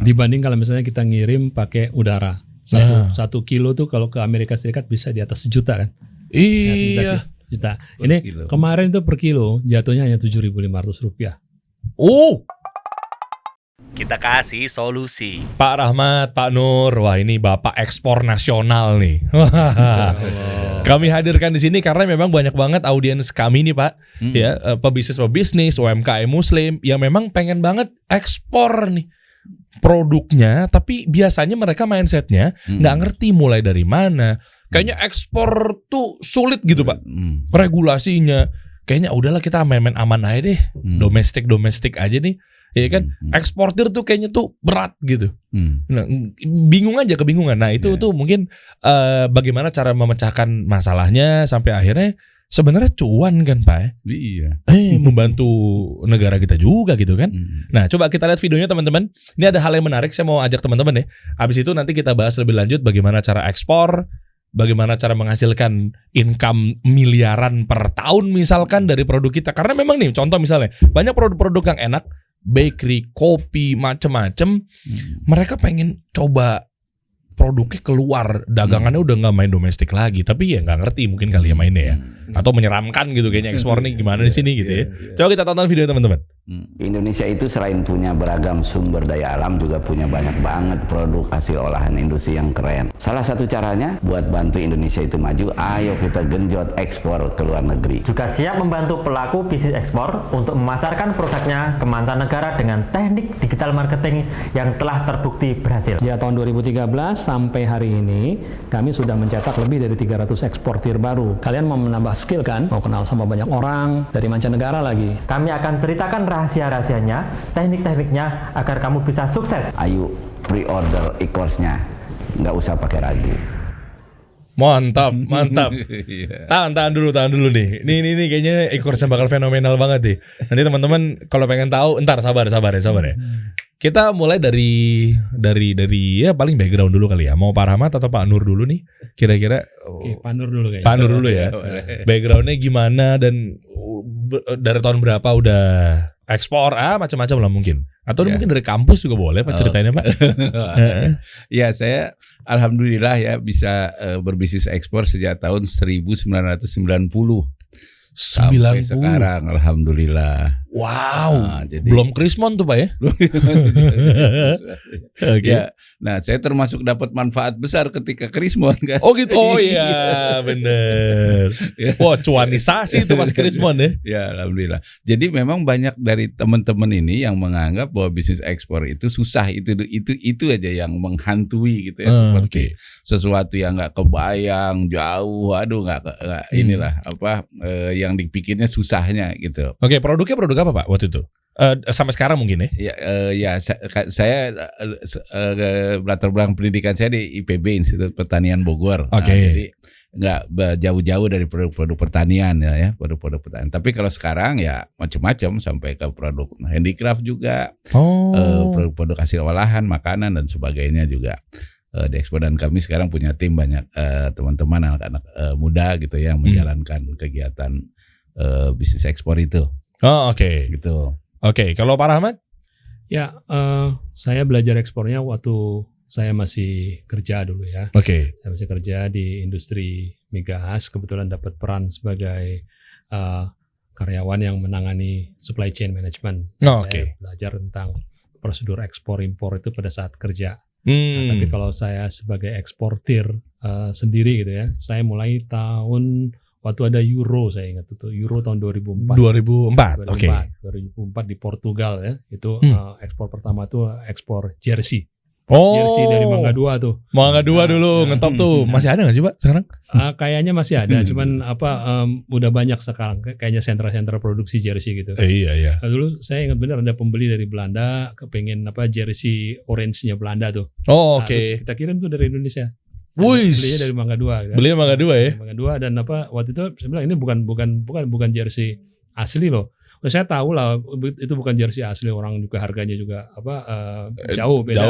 Dibanding kalau misalnya kita ngirim pakai udara. Satu kilo tuh kalau ke Amerika Serikat bisa di atas 1 juta kan? Iya. Juta. Ini kilo. kemarin tuh per kilo jatuhnya hanya Rp7.500. Oh, Kita kasih solusi. Pak Rahmat, Pak Nur, wah ini Bapak ekspor nasional nih. Kami hadirkan di sini karena memang banyak banget audiens kami nih Pak, ya pebisnis, UMKM Muslim yang memang pengen banget ekspor nih produknya, tapi biasanya mereka mindsetnya nggak ngerti mulai dari mana. Kayaknya ekspor tuh sulit gitu Pak, regulasinya. Kayaknya udahlah kita main-main aman aja deh, domestik aja nih. Ya kan, eksportir tuh kayaknya tuh berat gitu. Nah, kebingungan. Nah itu tuh mungkin bagaimana cara memecahkan masalahnya sampai akhirnya sebenarnya cuan kan Pak. Iya. Membantu negara kita juga gitu kan. Nah coba kita lihat videonya teman-teman. Ini ada hal yang menarik, saya mau ajak teman-teman ya. Habis itu nanti kita bahas lebih lanjut bagaimana cara ekspor, bagaimana cara menghasilkan income miliaran per tahun misalkan dari produk kita. Karena memang nih contoh misalnya banyak produk-produk yang enak, bakery, kopi, macem-macem. Mereka pengen coba produknya keluar, dagangannya udah nggak main domestik lagi, tapi ya nggak ngerti mungkin kali ya mainnya ya, atau menyeramkan gitu kayaknya ekspor nih gimana di sini gitu ya. Coba kita tonton video teman-teman. Indonesia itu selain punya beragam sumber daya alam juga punya banyak banget produk hasil olahan industri yang keren. Salah satu caranya buat bantu Indonesia itu maju, ayo kita genjot ekspor ke luar negeri. Juga siap membantu pelaku bisnis ekspor untuk memasarkan produknya ke mancanegara dengan teknik digital marketing yang telah terbukti berhasil. Ya, tahun 2013 sampai hari ini kami sudah mencetak lebih dari 300 eksportir baru. Kalian mau menambah skill kan? Mau kenal sama banyak orang dari mancanegara lagi. Kami akan ceritakan rahasia-rahasianya, teknik-tekniknya agar kamu bisa sukses. Ayo pre-order e-course-nya, nggak usah pakai ragu. Mantap. Tahan dulu nih. Ini kayaknya e-course yang bakal fenomenal banget nih. Nanti teman-teman kalau pengen tahu, entar sabar ya. Kita mulai dari ya paling background dulu kali ya. Mau Pak Rahmat atau Pak Nur dulu nih? Kira-kira Oke, Pak Nur dulu kayaknya. Pak Nur dulu ya. Backgroundnya gimana dan dari tahun berapa udah ekspor macam-macam lah mungkin. Atau mungkin dari kampus juga boleh Pak ceritainnya Pak. Ya saya alhamdulillah ya bisa berbisnis ekspor sejak tahun 1990 sampai sekarang alhamdulillah. Wow. Nah, jadi belum Krismon tuh Pak ya. Ya, nah saya termasuk dapat manfaat besar ketika Krismon kan. Oh gitu. Oh iya bener. Wah cuanisasi itu pas Krismon ya. Ya alhamdulillah. Jadi memang banyak dari teman-teman ini yang menganggap bahwa bisnis ekspor itu susah, itu aja yang menghantui gitu ya, seperti sesuatu yang nggak kebayang jauh, nggak inilah yang dipikirnya susahnya gitu. Oke, produknya produk apa Pak waktu itu? Sampai sekarang mungkin ya? Saya latar belakang pendidikan saya di IPB, Institut Pertanian Bogor. Oke. Nah, jadi nggak jauh-jauh dari produk-produk pertanian ya, produk-produk pertanian. Tapi kalau sekarang ya macam-macam sampai ke produk handicraft juga, produk-produk hasil olahan, makanan dan sebagainya juga. Di ekspor, dan kami sekarang punya tim banyak teman-teman anak-anak muda gitu yang menjalankan kegiatan bisnis ekspor itu. Oh oke. Gitu. Oke, kalau Pak Rahmat? Ya, saya belajar ekspornya waktu saya masih kerja dulu ya. Oke. Saya masih kerja di industri migas, kebetulan dapat peran sebagai karyawan yang menangani supply chain management. Saya belajar tentang prosedur ekspor impor itu pada saat kerja. Nah, tapi kalau saya sebagai eksportir sendiri gitu ya, saya mulai tahun waktu ada Euro, saya ingat itu Euro tahun 2004. 2004. Oke. 2004 di Portugal ya. Itu ekspor pertama tuh ekspor jersey. Oh. Jersey dari Mangga 2 tuh. Mangga 2 dulu ngetop tuh. Masih ada enggak sih, Pak, sekarang? Kayaknya masih ada, cuman udah banyak sekarang kayaknya sentra-sentra produksi jersey gitu. Iya. Nah, dulu saya ingat benar ada pembeli dari Belanda kepengen jersey orange-nya Belanda tuh. Oh, oke. Terus kita kirim tuh dari Indonesia. Wih. Belinya dari Mangga 2 kan. Belinya Mangga 2 ya. Mangga 2 dan waktu itu saya bilang ini bukan jersey asli loh. Saya tahu lah itu bukan jersey asli, orang juga harganya juga jauh beda.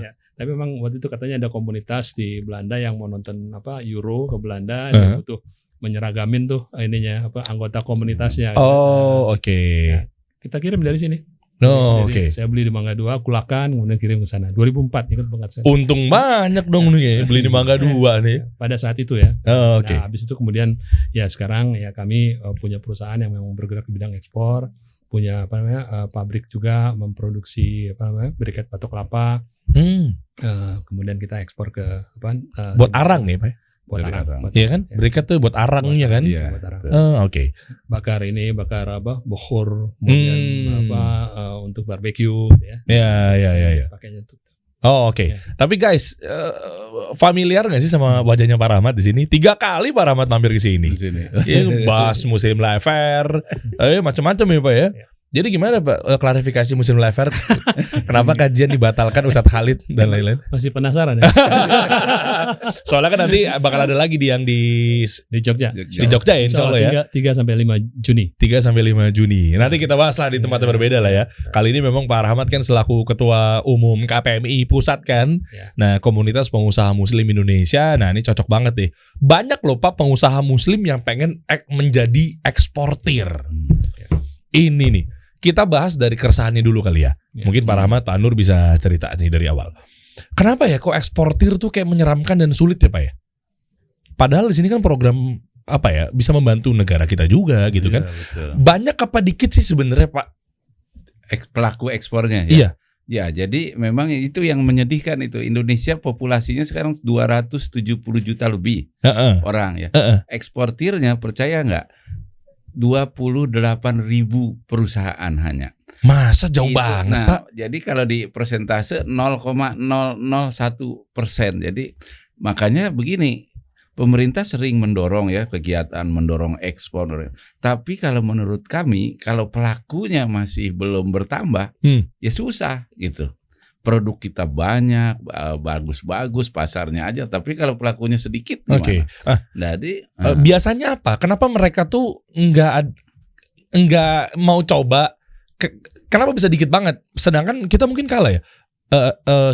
Ya. Tapi memang waktu itu katanya ada komunitas di Belanda yang mau nonton Euro ke Belanda, dia butuh menyeragamin tuh anggota komunitasnya. Oh, oke. Ya, kita kirim dari sini. Oke. Saya beli di Mangga 2, kulakan, kemudian kirim ke sana. 2004 ikut pangkat saya. Untung banyak dong nih beli di Mangga 2 nih. Pada saat itu ya. Oke. Nah, habis itu kemudian ya sekarang ya kami punya perusahaan yang memang bergerak di bidang ekspor, punya pabrik juga memproduksi briket batok kelapa. Kemudian kita ekspor ke buat arang nih, Pak. Buat arang. Iya kan? Briket tuh buat arangnya kan? Iya. Oke. Bakar bohor, kemudian untuk barbeque ya. Iya. Pakainya tuh. Oke. Tapi guys, familiar nggak sih sama wajahnya Pak Rahmat di sini? 3 kali Pak Rahmat mampir ke sini. Ini bahas Muslim Life Fair, macam-macam ya Pak ya. Jadi gimana Pak klarifikasi Muslim Life Fair? Kenapa kajian dibatalkan Ustadz Khalid dan lain-lain? Masih penasaran ya? Soalnya kan nanti bakal ada lagi yang di Jogja. Di Jogja ya insya Allah ya. 3-5 Juni. 3-5 Juni. Nanti kita bahas lah di tempat yang berbeda lah ya. Kali ini memang Pak Rahmat kan selaku Ketua Umum KPMI Pusat kan. Nah, Komunitas Pengusaha Muslim Indonesia. Nah, ini cocok banget deh. Banyak loh Pak pengusaha Muslim yang pengen menjadi eksportir. Ini nih. Kita bahas dari keresahannya dulu kali ya. Mungkin Pak Rahmat, Pak Nur bisa cerita nih dari awal. Kenapa ya kok eksportir tuh kayak menyeramkan dan sulit ya Pak ya? Padahal di sini kan program bisa membantu negara kita juga gitu kan. Betul. Banyak apa dikit sih sebenarnya Pak Pelaku ekspornya ya? Iya. Ya, jadi memang itu yang menyedihkan itu. Indonesia populasinya sekarang 270 juta lebih orang ya. Eksportirnya percaya nggak? 28.000 perusahaan hanya. Masa jauh banget Pak? Jadi kalau di persentase 0,001%. Jadi makanya begini, pemerintah sering mendorong ya kegiatan mendorong ekspor. Tapi kalau menurut kami, kalau pelakunya masih belum bertambah, ya susah gitu. Produk kita banyak, bagus-bagus, pasarnya aja. Tapi kalau pelakunya sedikit gimana? Jadi biasanya apa? Kenapa mereka tuh nggak mau coba? Kenapa bisa dikit banget? Sedangkan kita mungkin kalah ya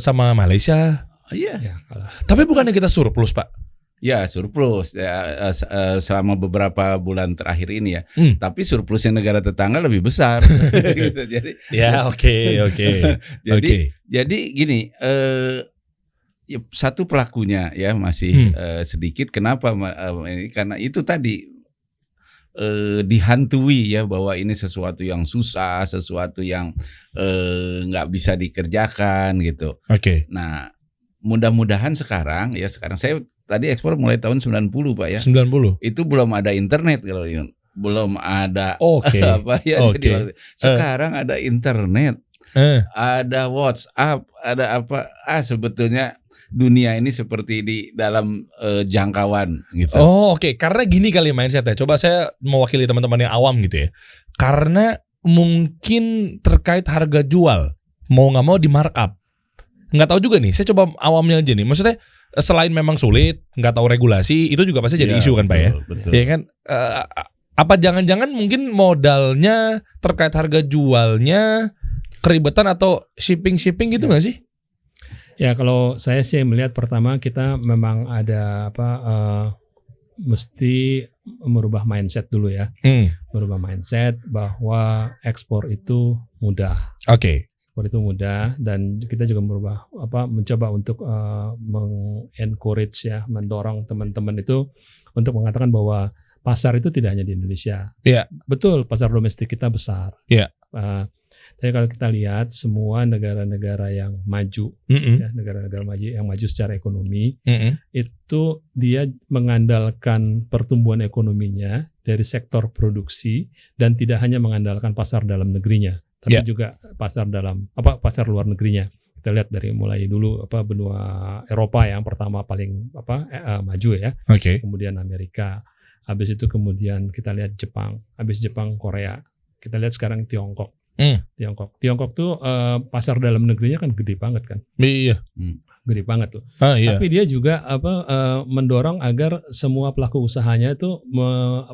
sama Malaysia. Iya. Kalah. Tapi bukannya kita surplus Pak? Ya surplus selama beberapa bulan terakhir ini ya. Tapi surplusnya negara tetangga lebih besar. Gitu. Jadi oke. Jadi gini, satu pelakunya ya masih sedikit. Kenapa? Karena itu tadi dihantui ya bahwa ini sesuatu yang susah, sesuatu yang nggak bisa dikerjakan gitu. Nah, mudah-mudahan sekarang saya tadi ekspor mulai tahun 90 Pak ya. 90. Itu belum ada internet kalau belum ada Jadi sekarang ada internet. Ada WhatsApp, ada apa? Sebetulnya dunia ini seperti di dalam jangkauan gitu. Karena gini kali mindsetnya. Coba saya mewakili teman-teman yang awam gitu ya. Karena mungkin terkait harga jual, mau nggak mau di markup. Nggak tahu juga nih. Saya coba awamnya aja nih. Maksudnya selain memang sulit, nggak tahu regulasi, itu juga pasti jadi isu kan Pak ya. Betul. Ya kan? Apa jangan-jangan mungkin modalnya terkait harga jualnya keribetan atau shipping gitu nggak sih? Ya kalau saya sih melihat pertama kita memang ada mesti merubah mindset dulu ya. Merubah mindset bahwa ekspor itu mudah. Ekspor itu mudah dan kita juga mencoba untuk mengencourage ya, mendorong teman-teman itu untuk mengatakan bahwa pasar itu tidak hanya di Indonesia. Betul, pasar domestik kita besar. Tapi kalau kita lihat semua negara-negara yang maju, ya, negara-negara maju yang maju secara ekonomi, itu dia mengandalkan pertumbuhan ekonominya dari sektor produksi dan tidak hanya mengandalkan pasar dalam negerinya, tapi juga pasar luar negerinya. Kita lihat dari mulai dulu benua Eropa yang pertama paling maju ya, kemudian Amerika, habis itu kemudian kita lihat Jepang, habis Jepang Korea, kita lihat sekarang Tiongkok. Tiongkok tuh pasar dalam negerinya kan gede banget kan. Iya. Gede banget tuh. Tapi dia juga mendorong agar semua pelaku usahanya itu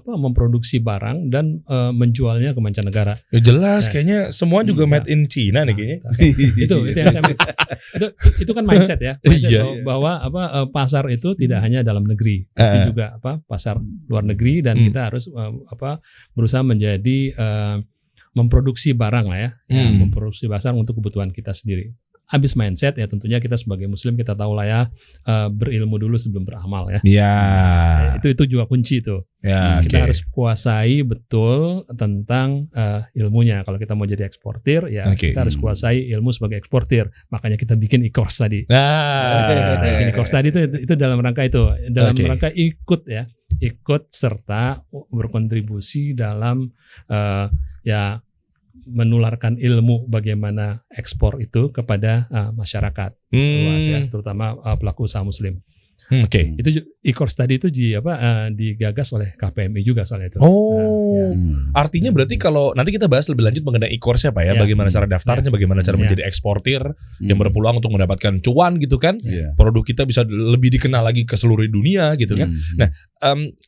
memproduksi barang dan menjualnya ke mancanegara. Ya jelas, kayaknya semua juga made in China nih kayaknya. Itu yang saya itu kan mindset ya. Bahwa pasar itu tidak hanya dalam negeri, tapi juga pasar luar negeri dan kita harus berusaha menjadi memproduksi barang lah ya, memproduksi barang untuk kebutuhan kita sendiri. Habis mindset ya tentunya kita sebagai muslim kita tahu lah ya, berilmu dulu sebelum beramal ya. Itu juga kunci tuh. Kita harus kuasai betul tentang ilmunya. Kalau kita mau jadi eksportir ya kita harus kuasai ilmu sebagai eksportir. Makanya kita bikin e-course tadi. Bikin e-course tadi itu dalam rangka itu, dalam rangka ikut serta berkontribusi dalam ya menularkan ilmu bagaimana ekspor itu kepada masyarakat luas ya, terutama pelaku usaha muslim. Itu e-course tadi itu digagas oleh KPMI juga soal itu. Artinya berarti kalau nanti kita bahas lebih lanjut mengenai e-course ya Pak ya, bagaimana cara daftarnya, bagaimana cara menjadi eksportir yang berpeluang untuk mendapatkan cuan gitu kan, produk kita bisa lebih dikenal lagi ke seluruh dunia gitu kan. Nah,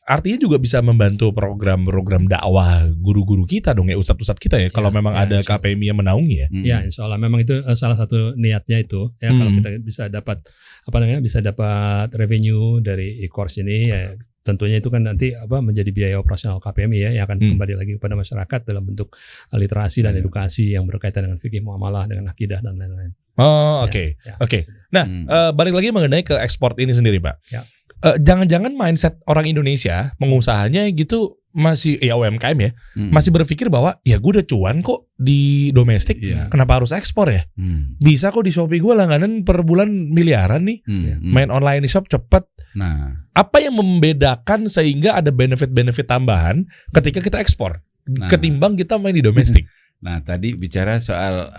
artinya juga bisa membantu program-program dakwah guru-guru kita dong ya, ustadz-ustadz kita ya, kalau memang ada KPMI yang menaungi ya. Ya, insya Allah memang itu salah satu niatnya itu ya, kalau kita bisa dapat bisa dapat revenue dari e-course ini ya, tentunya itu kan nanti menjadi biaya operasional KPMI ya, yang akan kembali lagi kepada masyarakat dalam bentuk literasi dan edukasi yang berkaitan dengan fikih muamalah, dengan akidah dan lain-lain. Oke. Nah, balik lagi mengenai ke ekspor ini sendiri Pak. Jangan-jangan mindset orang Indonesia pengusahanya gitu masih ya UMKM ya, masih berpikir bahwa ya gue udah cuan kok di domestik, kenapa harus ekspor ya? Bisa kok di Shopee gue langganan per bulan miliaran nih, main online shop cepet. Nah, apa yang membedakan sehingga ada benefit-benefit tambahan ketika kita ekspor ketimbang kita main di domestik? Nah, tadi bicara soal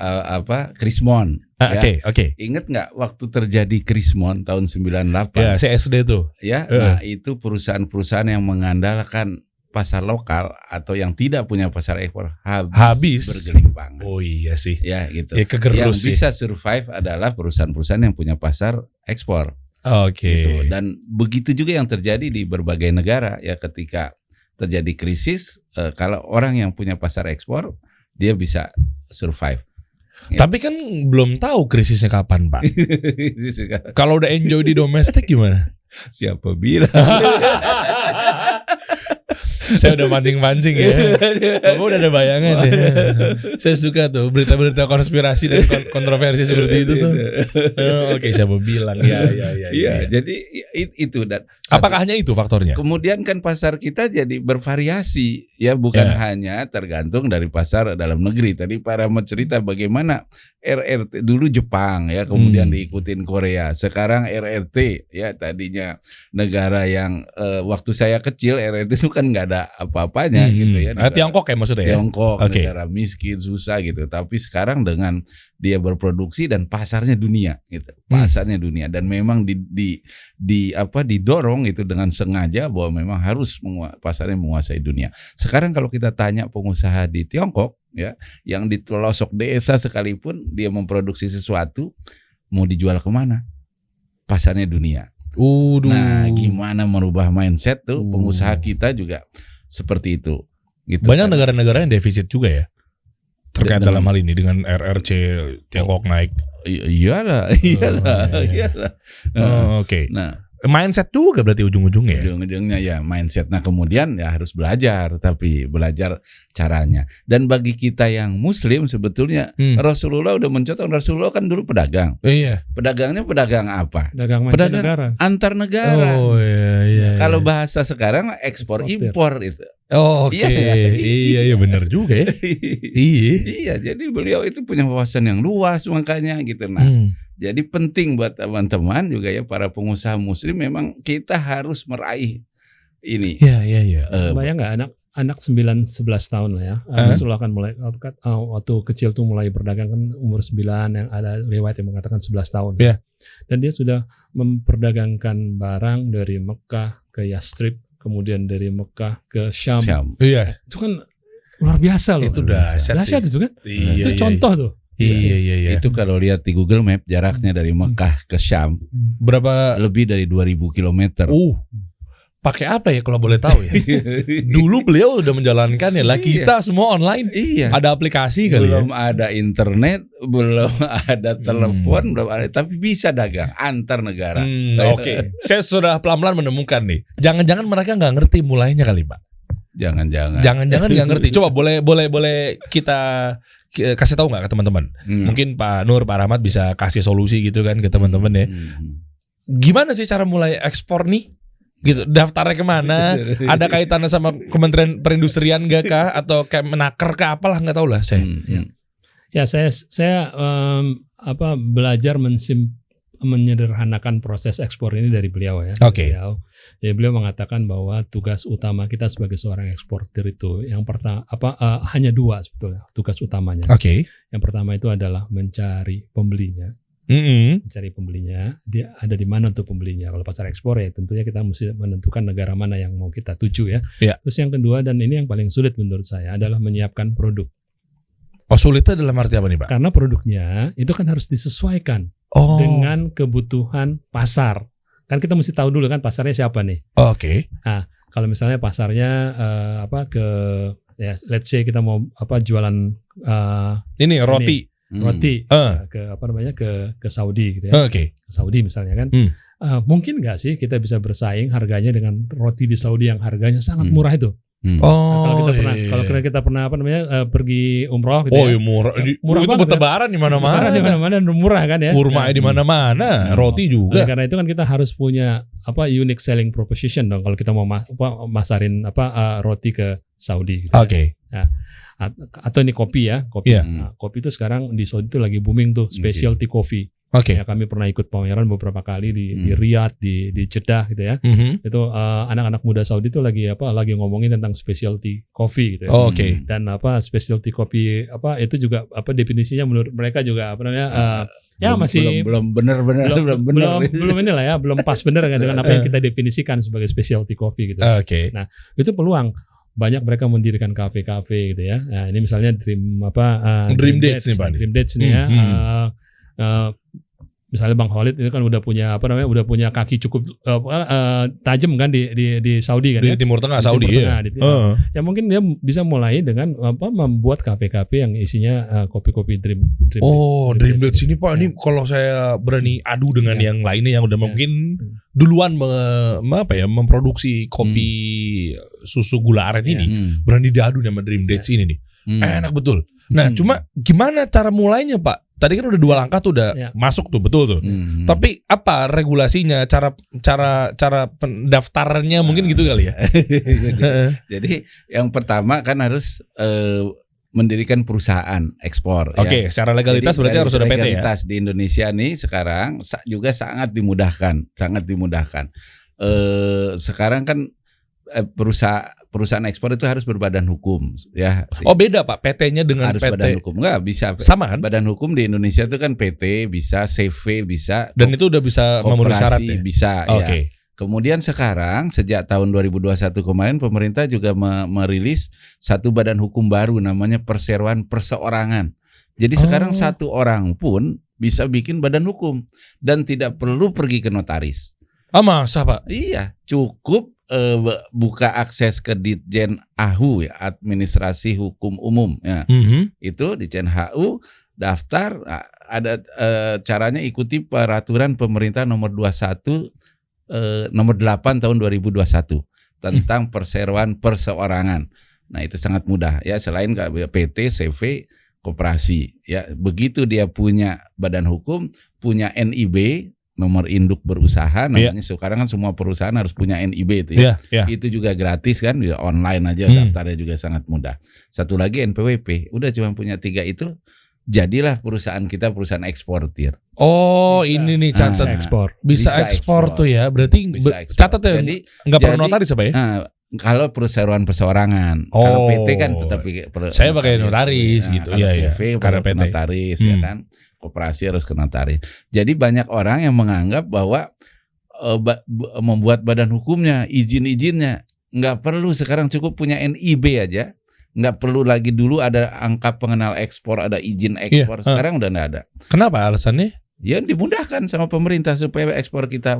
Krismon. Oke. Ingat nggak waktu terjadi Krismon tahun 98? Ya, saya SD tuh. Ya, nah itu perusahaan-perusahaan yang mengandalkan pasar lokal atau yang tidak punya pasar ekspor habis bergelimpang. Oh iya sih. Ya gitu. Ya, yang bisa survive adalah perusahaan-perusahaan yang punya pasar ekspor. Gitu. Dan begitu juga yang terjadi di berbagai negara ya, ketika terjadi krisis, kalau orang yang punya pasar ekspor dia bisa survive. Ya. Tapi kan belum tahu krisisnya kapan Pak. Kalau udah enjoy di domestik gimana? Siapa bilang? Saya udah mancing-mancing ya. Bapak udah ada bayangan ya. Saya suka tuh berita-berita konspirasi dan kontroversi seperti itu tuh. Oke, siapa bilang? Ya. Jadi itu dan apakah hanya itu faktornya? Kemudian kan pasar kita jadi bervariasi ya, bukan hanya tergantung dari pasar dalam negeri. Tadi para mencerita bagaimana RRT dulu Jepang ya, kemudian diikutin Korea. Sekarang RRT ya, tadinya negara yang waktu saya kecil RRT itu kan nggak ada apa-apanya gitu ya. Tiongkok ya maksudnya ya? Tiongkok, negara miskin, susah gitu. Tapi sekarang dengan dia berproduksi dan pasarnya dunia gitu. Pasarnya dunia, dan memang didorong itu dengan sengaja bahwa memang harus pasarnya menguasai dunia. Sekarang kalau kita tanya pengusaha di Tiongkok ya, yang di pelosok desa sekalipun dia memproduksi sesuatu, mau dijual kemana? Pasarnya dunia. Nah, gimana merubah mindset tuh pengusaha kita juga seperti itu. Gitu. Banyak negara-negara yang defisit juga ya terkait dalam hal ini dengan RRC Tiongkok naik. Iyalah. Oke. Nah, mindset juga berarti ujung-ujungnya. Ujung-ujungnya ya mindset. Nah, kemudian ya harus belajar, tapi belajar caranya. Dan bagi kita yang Muslim sebetulnya Rasulullah udah mencontoh. Rasulullah kan dulu pedagang. Iya. Pedagangnya pedagang apa? Pedagang antar negara. Oh iya. Kalau bahasa sekarang ekspor impor itu. Oh, oke. Iya benar juga ya. Iya, jadi beliau itu punya wawasan yang luas makanya gitu. Nah, jadi penting buat teman-teman juga ya, para pengusaha Muslim, memang kita harus meraih ini. Iya. Bayang nggak anak 9-11 tahun lah ya. Rasulullah kan mulai waktu kecil tuh mulai berdagang kan umur 9, yang ada riwayat yang mengatakan 11 tahun. Yeah. Dan dia sudah memperdagangkan barang dari Mekah ke Yastrib, kemudian dari Mekah ke Syam. Iya. Itu kan luar biasa loh. Itu dahsyat itu kan. Iya, itu contoh tuh. Iya. Itu kalau lihat di Google Map jaraknya dari Mekah ke Syam berapa? Lebih dari 2000 kilometer. Pakai apa ya kalau boleh tahu ya? Dulu beliau udah menjalankan ya. Lah kita semua online. Iya. Ada aplikasi kali belum ada internet, belum ada telepon, belum ada, tapi bisa dagang antar negara. Oke. Saya sudah pelan-pelan menemukan nih. Jangan-jangan mereka nggak ngerti mulainya kali Pak. Jangan-jangan nggak ngerti. Coba boleh kita kasih tahu nggak ke teman-teman? Mungkin Pak Nur, Pak Rahmat bisa kasih solusi gitu kan ke teman-teman ya. Gimana sih cara mulai ekspor nih? Gitu, daftarnya kemana? Ada kaitannya sama Kementerian Perindustrian nggak kah? Atau kayak menaker kah? Apalah nggak tahu lah saya. Ya saya belajar menyederhanakan proses ekspor ini dari beliau ya. Oke. Jadi beliau mengatakan bahwa tugas utama kita sebagai seorang eksportir itu yang pertama hanya dua sebetulnya tugas utamanya. Oke. Yang pertama itu adalah mencari pembelinya. Mencari pembelinya, dia ada di mana untuk pembelinya. Kalau pasar ekspor ya tentunya kita mesti menentukan negara mana yang mau kita tuju ya. Terus yang kedua dan ini yang paling sulit menurut saya adalah menyiapkan produk. Oh, sulitnya dalam arti apa nih Pak? Karena produknya itu kan harus disesuaikan dengan kebutuhan pasar. Kan kita mesti tahu dulu kan pasarnya siapa nih. Oke. Nah, kalau misalnya pasarnya let's say kita mau jualan ini roti. Ke Saudi gitu ya. Ke Saudi misalnya kan. Mungkin nggak sih kita bisa bersaing harganya dengan roti di Saudi yang harganya sangat murah itu. Kalau kita pernah pergi umroh gitu ya. Murah itu bertebaran di mana-mana. Murah kan ya. Kurma di mana-mana, roti juga. Karena itu kan kita harus punya unique selling proposition dong kalau kita mau masarin roti ke Saudi gitu. Ya. Atau ini kopi ya, kopi. Nah, kopi itu sekarang di Saudi itu lagi booming tuh, specialty coffee. Ya, kami pernah ikut pameran beberapa kali di Riyadh, di Jeddah gitu ya. Itu anak-anak muda Saudi itu lagi ngomongin tentang specialty coffee gitu ya. Dan specialty coffee itu juga definisinya menurut mereka juga masih belum inilah ya, belum pas bener kan dengan apa yang kita definisikan sebagai specialty coffee gitu. Nah, itu peluang banyak mereka mendirikan kafe-kafe gitu ya. Nah, ini misalnya Dream Dates nih Pak. Dream Dates nih ya. Misalnya Bang Khalid ini kan udah punya kaki cukup tajam kan di Saudi kan di Timur Tengah Saudi ya. Ya mungkin dia bisa mulai dengan membuat kafe-kafe yang isinya kopi-kopi Dream Dates ini Pak. Ini kalau saya berani adu dengan yang lainnya yang udah mungkin duluan memproduksi kopi susu gula aren ini, berani diadu sama Dream Dates ini nih. Enak betul. Nah, cuma gimana cara mulainya Pak? Tadi kan udah 2 langkah tuh udah masuk tuh, betul tuh. Tapi apa regulasinya, cara pendaftarannya mungkin gitu kali ya. Jadi yang pertama kan harus mendirikan perusahaan ekspor. Secara legalitas. Jadi, berarti harus ada PT ya. Legalitas di Indonesia nih sekarang juga sangat dimudahkan. Sekarang kan perusahaan ekspor itu harus berbadan hukum ya. Beda Pak PT-nya dengan harus PT. Badan hukum. Enggak bisa. Sama kan? Badan hukum di Indonesia itu kan PT, bisa CV, bisa. Dan itu udah bisa memenuhi syarat ya? Bisa ya. Kemudian sekarang sejak tahun 2021 kemarin pemerintah juga merilis satu badan hukum baru namanya perseroan perseorangan. Jadi sekarang satu orang pun bisa bikin badan hukum dan tidak perlu pergi ke notaris. Masa Pak? Iya, cukup buka akses ke Ditjen AHU ya, Administrasi Hukum Umum ya. Itu Ditjen AHU, daftar, ada caranya ikuti peraturan pemerintah nomor 8 tahun 2021 tentang perseroan perseorangan. Nah, itu sangat mudah ya, selain PT, CV, koperasi ya. Begitu dia punya badan hukum, punya NIB, nomor induk berusaha namanya. Sekarang kan semua perusahaan harus punya NIB itu ya. Itu juga gratis kan, ya online aja daftarnya juga sangat mudah. Satu lagi NPWP. Udah cuma punya 3 itu, jadilah perusahaan kita perusahaan eksportir. Ini nih catat ekspor. Bisa ekspor tuh ya. Berarti catat ya. Jadi enggak perlu notaris apa ya? Kalau perseroan perseorangan, kalau PT kan tetap saya pakai notaris gitu ya. CV karena notaris ya kan. Koperasi harus ke notaris. Jadi banyak orang yang menganggap bahwa membuat badan hukumnya, izin-izinnya nggak perlu, sekarang cukup punya NIB aja. Nggak perlu lagi dulu ada angka pengenal ekspor, ada izin ekspor. Sekarang udah nggak ada. Kenapa alasannya? Ya dimudahkan sama pemerintah supaya ekspor kita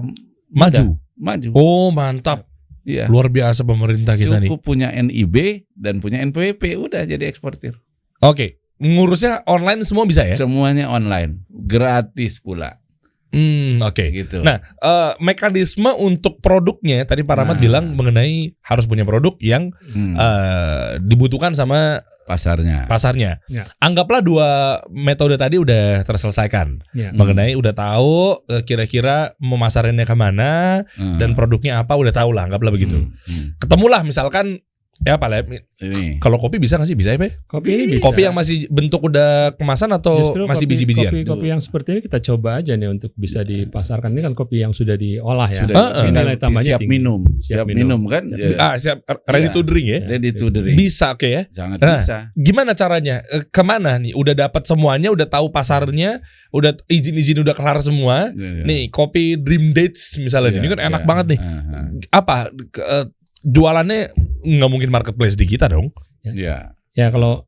maju. Mantap. Ya. Luar biasa pemerintah kita nih. Cukup punya NIB dan punya NPWP, udah jadi eksportir. Ngurusnya online semua bisa ya? Semuanya online, gratis pula. Oke. Gitu. Nah, mekanisme untuk produknya tadi Pak Rahmat bilang mengenai harus punya produk yang dibutuhkan sama pasarnya. Ya. Anggaplah 2 metode tadi udah terselesaikan. Ya. Mengenai udah tahu kira-kira memasarinnya kemana dan produknya apa udah tahu lah, anggaplah begitu. Ketemulah misalkan ya Pak Lep, kalau kopi bisa nggak sih? Bisa ya Pak? Kopi ini bisa. Kopi yang masih bentuk udah kemasan atau Justru masih biji-bijian? Kopi yang seperti ini kita coba aja nih untuk bisa dipasarkan. Ini kan kopi yang sudah diolah ya. Nilai tambahnya siap minum. Siap minum kan? Siap ready to drink ya? Ready to drink. Bisa oke ya? Sangat bisa. Gimana caranya? Kemana nih? Udah dapat semuanya, udah tahu pasarnya, udah izin udah kelar semua. Nih kopi Dream Dates misalnya, ini kan enak banget nih. Apa jualannya nggak mungkin marketplace di kita dong? Ya. Ya kalau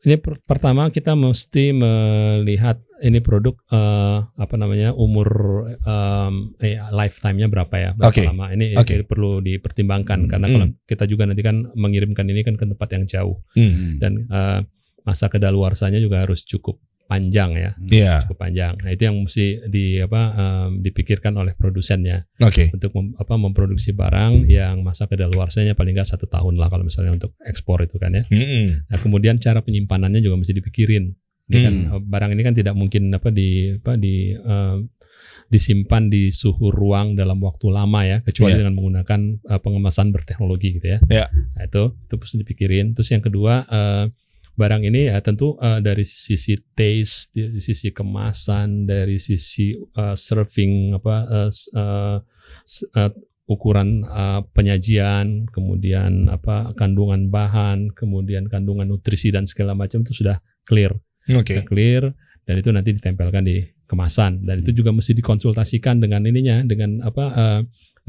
ini pertama kita mesti melihat ini produk umur lifetime-nya berapa ya? Berapa lama? Ini perlu dipertimbangkan karena kalau kita juga nanti kan mengirimkan ini kan ke tempat yang jauh dan masa kedaluarsanya juga harus cukup panjang ya, cukup panjang. Nah itu yang mesti dipikirkan oleh produsennya untuk memproduksi barang yang masa kedaluarsanya paling nggak 1 tahun lah kalau misalnya untuk ekspor itu kan ya. Nah kemudian cara penyimpanannya juga mesti dipikirin. Ini kan barang ini kan tidak mungkin disimpan di suhu ruang dalam waktu lama ya, kecuali dengan menggunakan pengemasan berteknologi gitu ya. Nah, itu mesti dipikirin. Terus yang kedua barang ini ya tentu dari sisi taste, dari sisi kemasan, dari sisi serving ukuran penyajian, kemudian kandungan bahan, kemudian kandungan nutrisi dan segala macam itu sudah clear. Sudah clear dan itu nanti ditempelkan di kemasan dan itu juga mesti dikonsultasikan dengan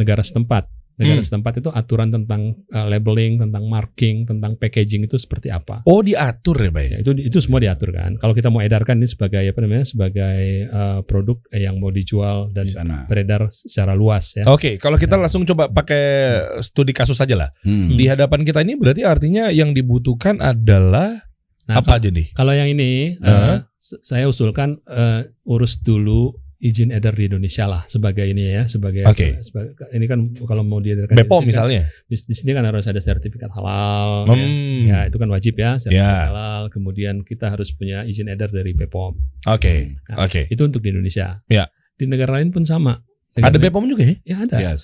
negara setempat. Negara setempat itu aturan tentang labeling, tentang marking, tentang packaging itu seperti apa. Oh diatur ya Pak ya? Itu semua diatur kan. Kalau kita mau edarkan ini sebagai sebagai produk yang mau dijual dan beredar secara luas ya. Oke, kalau kita langsung coba pakai studi kasus saja lah. Di hadapan kita ini berarti artinya yang dibutuhkan adalah apa aja nih? Kalau yang ini saya usulkan urus dulu izin edar di Indonesia lah sebagai ini ya, sebagai ini kan kalau mau diedarkan BPOM misalnya di sini kan harus ada sertifikat halal ya itu kan wajib ya sertifikat halal, kemudian kita harus punya izin edar dari BPOM. Itu untuk di Indonesia. Di negara lain pun sama. Ada BPOM juga ya? Ya ada.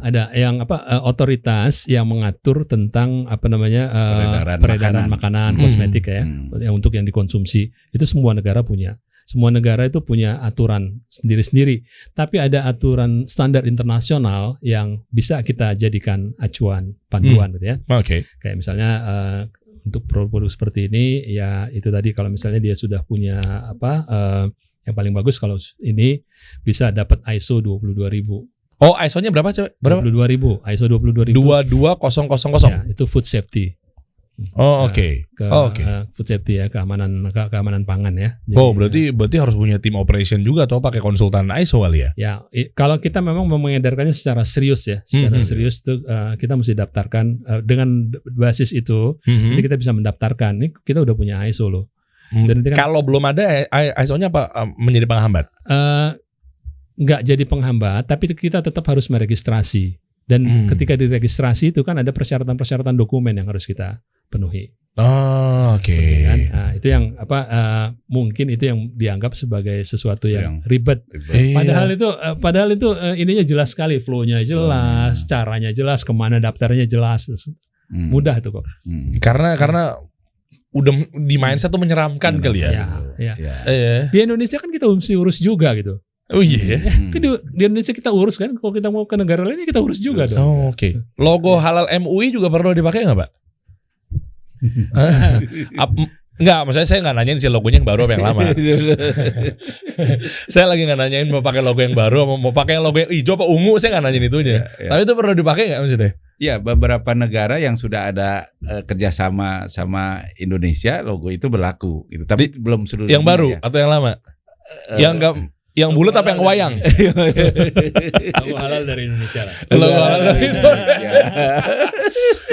Ada yang otoritas yang mengatur tentang peredaran makanan, kosmetik ya, yang untuk yang dikonsumsi. Itu semua negara punya. Semua negara itu punya aturan sendiri-sendiri, tapi ada aturan standar internasional yang bisa kita jadikan acuan, panduan gitu ya. Kayak misalnya untuk produk seperti ini ya itu tadi kalau misalnya dia sudah punya yang paling bagus kalau ini bisa dapat ISO 22000. Oh, ISO-nya berapa coba? Berapa? 22000, ISO 22000. 22000. Ya, itu food safety. Food safety ya, keamanan pangan ya. Jadi, berarti harus punya tim operation juga atau pakai konsultan ISO kali ya? Ya, kalau kita memang mau mengedarkannya secara serius ya, serius itu kita mesti daftarkan dengan basis itu, nanti kita bisa mendaftarkan. Ini kita udah punya ISO loh. Dan kalau belum ada ISO-nya apa menjadi penghambat? Nggak jadi penghambat, tapi kita tetap harus meregistrasi. Dan ketika diregistrasi itu kan ada persyaratan-persyaratan dokumen yang harus kita penuhi. Kan? Nah, itu yang mungkin itu yang dianggap sebagai sesuatu yang ribet. Padahal itu ininya jelas sekali, flow-nya jelas, caranya jelas, kemana daftarnya jelas, mudah itu kok. Karena udah di mindset tuh menyeramkan kali ya. Di Indonesia kan kita mesti urus juga gitu. Oh iya. Di Indonesia kita urus kan, kalau kita mau ke negara lain kita urus juga dong. Logo halal MUI juga perlu dipakai nggak Pak? Enggak, maksudnya saya nggak nanyain si logonya yang baru apa yang lama. Saya lagi nggak nanyain mau pakai logo yang baru, mau pakai logo yang hijau apa ungu, saya nggak nanyain itunya. Tapi itu perlu dipakai nggak maksudnya? Ya, beberapa negara yang sudah ada kerjasama sama Indonesia, logo itu berlaku. Gitu. Tapi belum seluruh. Yang baru atau yang lama? Yang bulat apa yang wayang? Logo halal dari Indonesia lah. Logo halal dari Indonesia.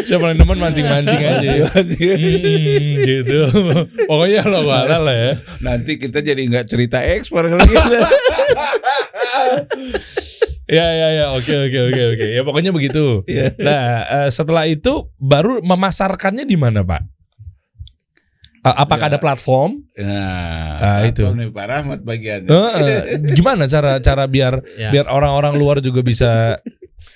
Saya paling demen mancing-mancing aja. Gitu. Pokoknya logo halal lah ya. Nanti kita jadi nggak cerita ekspor kalau gitu. Ya, oke. Ya pokoknya begitu. Nah, setelah itu baru memasarkannya di mana, Pak? Apakah ada platform? Nah, itu. nih Pak Rahmat bagian. Gimana cara biar orang-orang luar juga bisa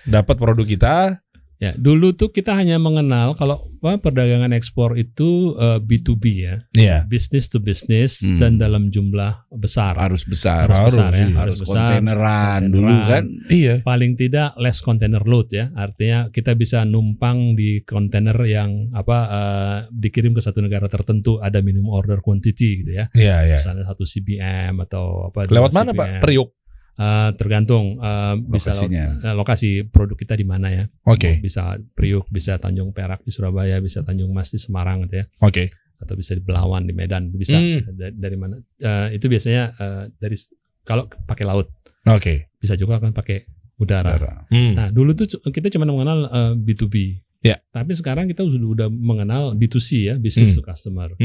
dapat produk kita? Ya, dulu tuh kita hanya mengenal kalau perdagangan ekspor itu B2B ya. Iya. Business to business dan dalam jumlah besar. Harus besar. Harus besar ya. Harus besar. kontaineran dulu kan. Iya. Paling tidak less container load ya. Artinya kita bisa numpang di kontainer yang dikirim ke satu negara tertentu, ada minimum order quantity gitu ya. Iya. Misalnya 1 CBM atau apa. Lewat mana, CBM. Pak? Priuk. Tergantung bisa lokasi produk kita di mana ya. Oke. Bisa Priuk, bisa Tanjung Perak di Surabaya, bisa Tanjung Mas di Semarang gitu ya. Oke. Atau bisa di Belawan di Medan, bisa dari mana? Itu biasanya dari kalau pakai laut. Oke. Bisa juga kan pakai udara. Nah, dulu tuh kita cuma mengenal B2B. Ya. Tapi sekarang kita udah mengenal B2C ya, business to customer.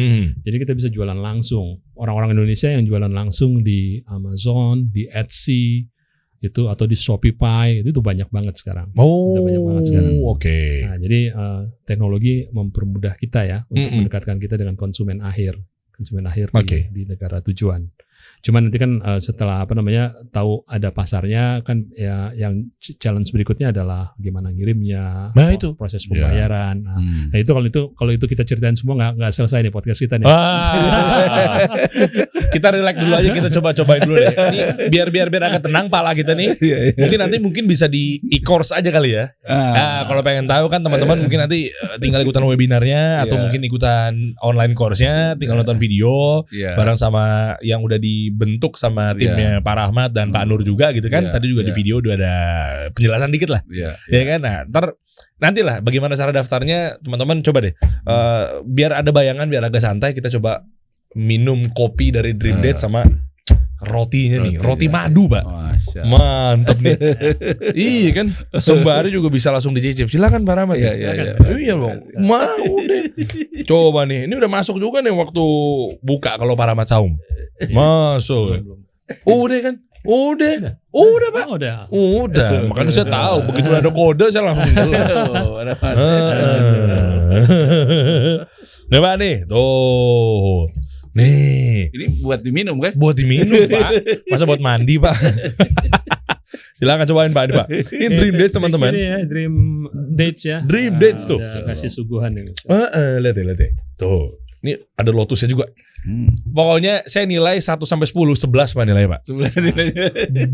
Jadi kita bisa jualan langsung. Orang-orang Indonesia yang jualan langsung di Amazon, di Etsy, itu atau di Shopify, itu banyak banget sekarang. Udah banyak banget sekarang. Oke. Nah, jadi teknologi mempermudah kita ya untuk mendekatkan kita dengan konsumen akhir di negara tujuan. Cuman nanti kan setelah tahu ada pasarnya kan ya, yang challenge berikutnya adalah gimana ngirimnya, itu proses pembayaran. Nah itu kalau itu kita ceritain semua nggak selesai nih podcast kita nih. Kita relax dulu aja, kita cobain dulu deh. Ini biar agak tenang pala kita nih. Mungkin bisa di e-course aja kali ya. Nah, kalau pengen tahu kan teman-teman mungkin nanti tinggal ikutan webinarnya atau mungkin ikutan online course-nya, tinggal nonton video bareng sama yang udah dibentuk sama timnya Pak Rahmat dan Pak Nur juga gitu kan. Tadi juga di video udah ada penjelasan dikit lah. Ya kan. Nah, nantilah bagaimana cara daftarnya teman-teman coba deh. Biar ada bayangan, biar agak santai, kita coba minum kopi dari Dream Date sama rotinya nih, roti madu, Pak. Mantep nih. Iya kan, sembari juga bisa langsung dicicip. Silakan Pak Rahmat. Iya dong. Mau deh. Coba nih, ini udah masuk juga nih waktu buka kalau Pak Rahmat saum. Masuk. Udah kan? Udah Pak. Udah. Makanya saya tahu begitu ada kode saya langsung jelas. Nih Pak nih, tuh. Nih, ini buat diminum kan? Buat diminum Pak. Masa buat mandi Pak? Silakan cobain Pak, ini Pak. Ini Dream Dates teman-teman. Ini ya, Dream Dates ya. Dream Dates tuh. Kasih suguhan ini. Lihat ya. Tuh. Ini ada lotusnya juga. Pokoknya saya nilai 1 sampai 10, 11 Pak nilai Pak. 11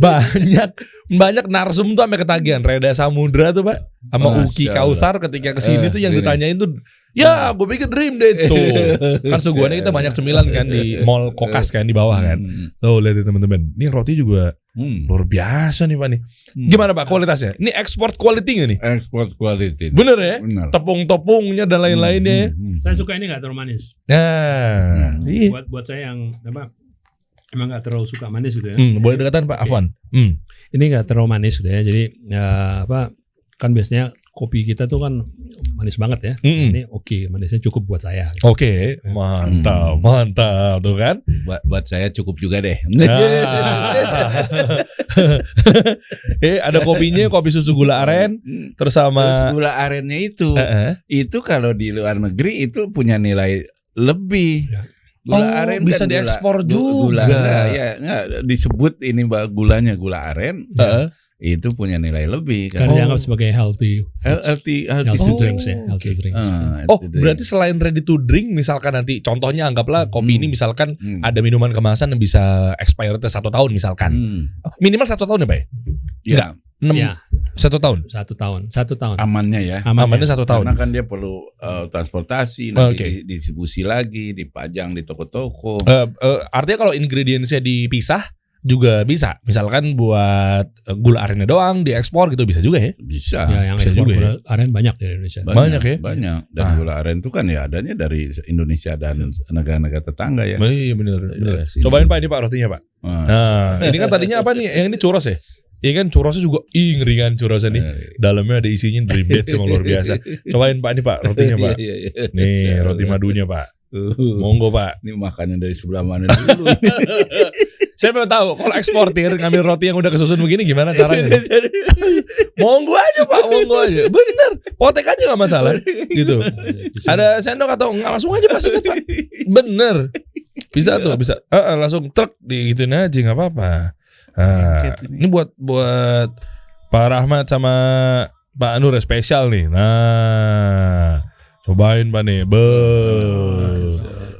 Banyak narsum tuh sampai ketagihan. Reda Samudra tuh Pak, sama Uki Kautsar ketika kesini tuh yang ditanyain tuh, ya gue pikir Dream Dates tuh. Kan suguhannya kita banyak cemilan kan di Mall Kokas kan di bawah kan. Tuh lihat teman-teman. Ini roti juga luar biasa nih Pak nih. Gimana Pak kualitasnya? Ini export quality nggak nih? Export quality. Bener ya? Bener. Tepung-tepungnya dan lain-lainnya. Saya suka ini nggak terlalu manis. Nah, Buat saya yang emang nggak terlalu suka manis gitu ya. Boleh dekatan Pak Afwan. Ini nggak terlalu manis gitu ya. Jadi kan biasanya kopi kita tuh kan manis banget ya. Ini oke, manisnya cukup buat saya. Oke, mantap tuh kan. Buat saya cukup juga deh. Nah. Ada kopinya, kopi susu gula aren, terus sama gula arennya itu kalau di luar negeri itu punya nilai lebih. Gula aren bisa kan diekspor juga. Enggak disebut ini gulanya gula aren. Itu punya nilai lebih kan. Karena dianggap sebagai healthy drinks ya, healthy drinks. Berarti selain ready to drink, misalkan nanti contohnya anggaplah kopi ini misalkan ada minuman kemasan yang bisa expired 1 tahun misalkan. Minimal 1 tahun ya Pak? Iya. 1 tahun. 1 tahun. Amannya ya. Amannya 1 tahun. Karena kan dia perlu transportasi, nanti distribusi lagi, dipajang di toko-toko. Artinya kalau ingredientsnya dipisah, juga bisa. Misalkan buat gula arennya doang diekspor gitu bisa juga ya. Bisa. Ya, yang Bisa ekspor juga gula aren banyak di Indonesia. Banyak ya? Banyak. Dan gula aren itu kan ya adanya dari Indonesia dan negara-negara tetangga ya. Iya benar. Sini. Cobain Pak ini Pak rotinya Pak. Nah, ini kan tadinya apa nih? Yang ini churros ya? Iya kan churrosnya juga ngeri kan churrosnya nih. Dalamnya ada isinya dream dates yang luar biasa. Cobain Pak ini Pak rotinya Pak. Nih roti madunya Pak. Monggo Pak. Ini makanan dari sebelah mana dulu? Saya mau tahu kalau eksportir ngambil roti yang udah kesusun begini gimana caranya? Monggo aja Pak, monggo aja. Bener, potek aja nggak masalah. Gitu. Ada sendok atau nggak langsung aja Pak sikat Pak. Bener. Bisa tuh, bisa. Langsung truk digituin aja nggak apa-apa. Nah, ini buat Pak Rahmat sama Pak Nur spesial nih. Nah, cobain Pak nih.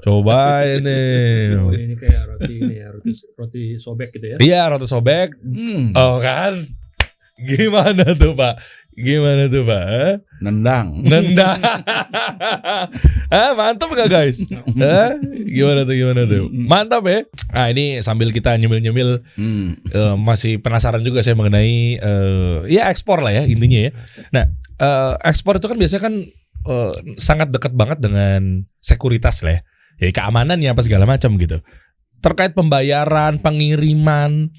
Cobain nih. Ini kayak roti ini ya, roti sobek gitu ya. Iya, roti sobek. Oh kan. Gimana tuh Pak? Gimana tuh Pak? Nendang. Mantap gak guys? Gimana tuh? Mantap ya? Nah ini sambil kita nyemil-nyemil masih penasaran juga saya mengenai ya ekspor lah ya intinya ya. Nah ekspor itu kan biasanya kan sangat dekat banget dengan sekuritas lah ya. Ya keamanannya apa segala macam gitu. Terkait pembayaran, pengiriman.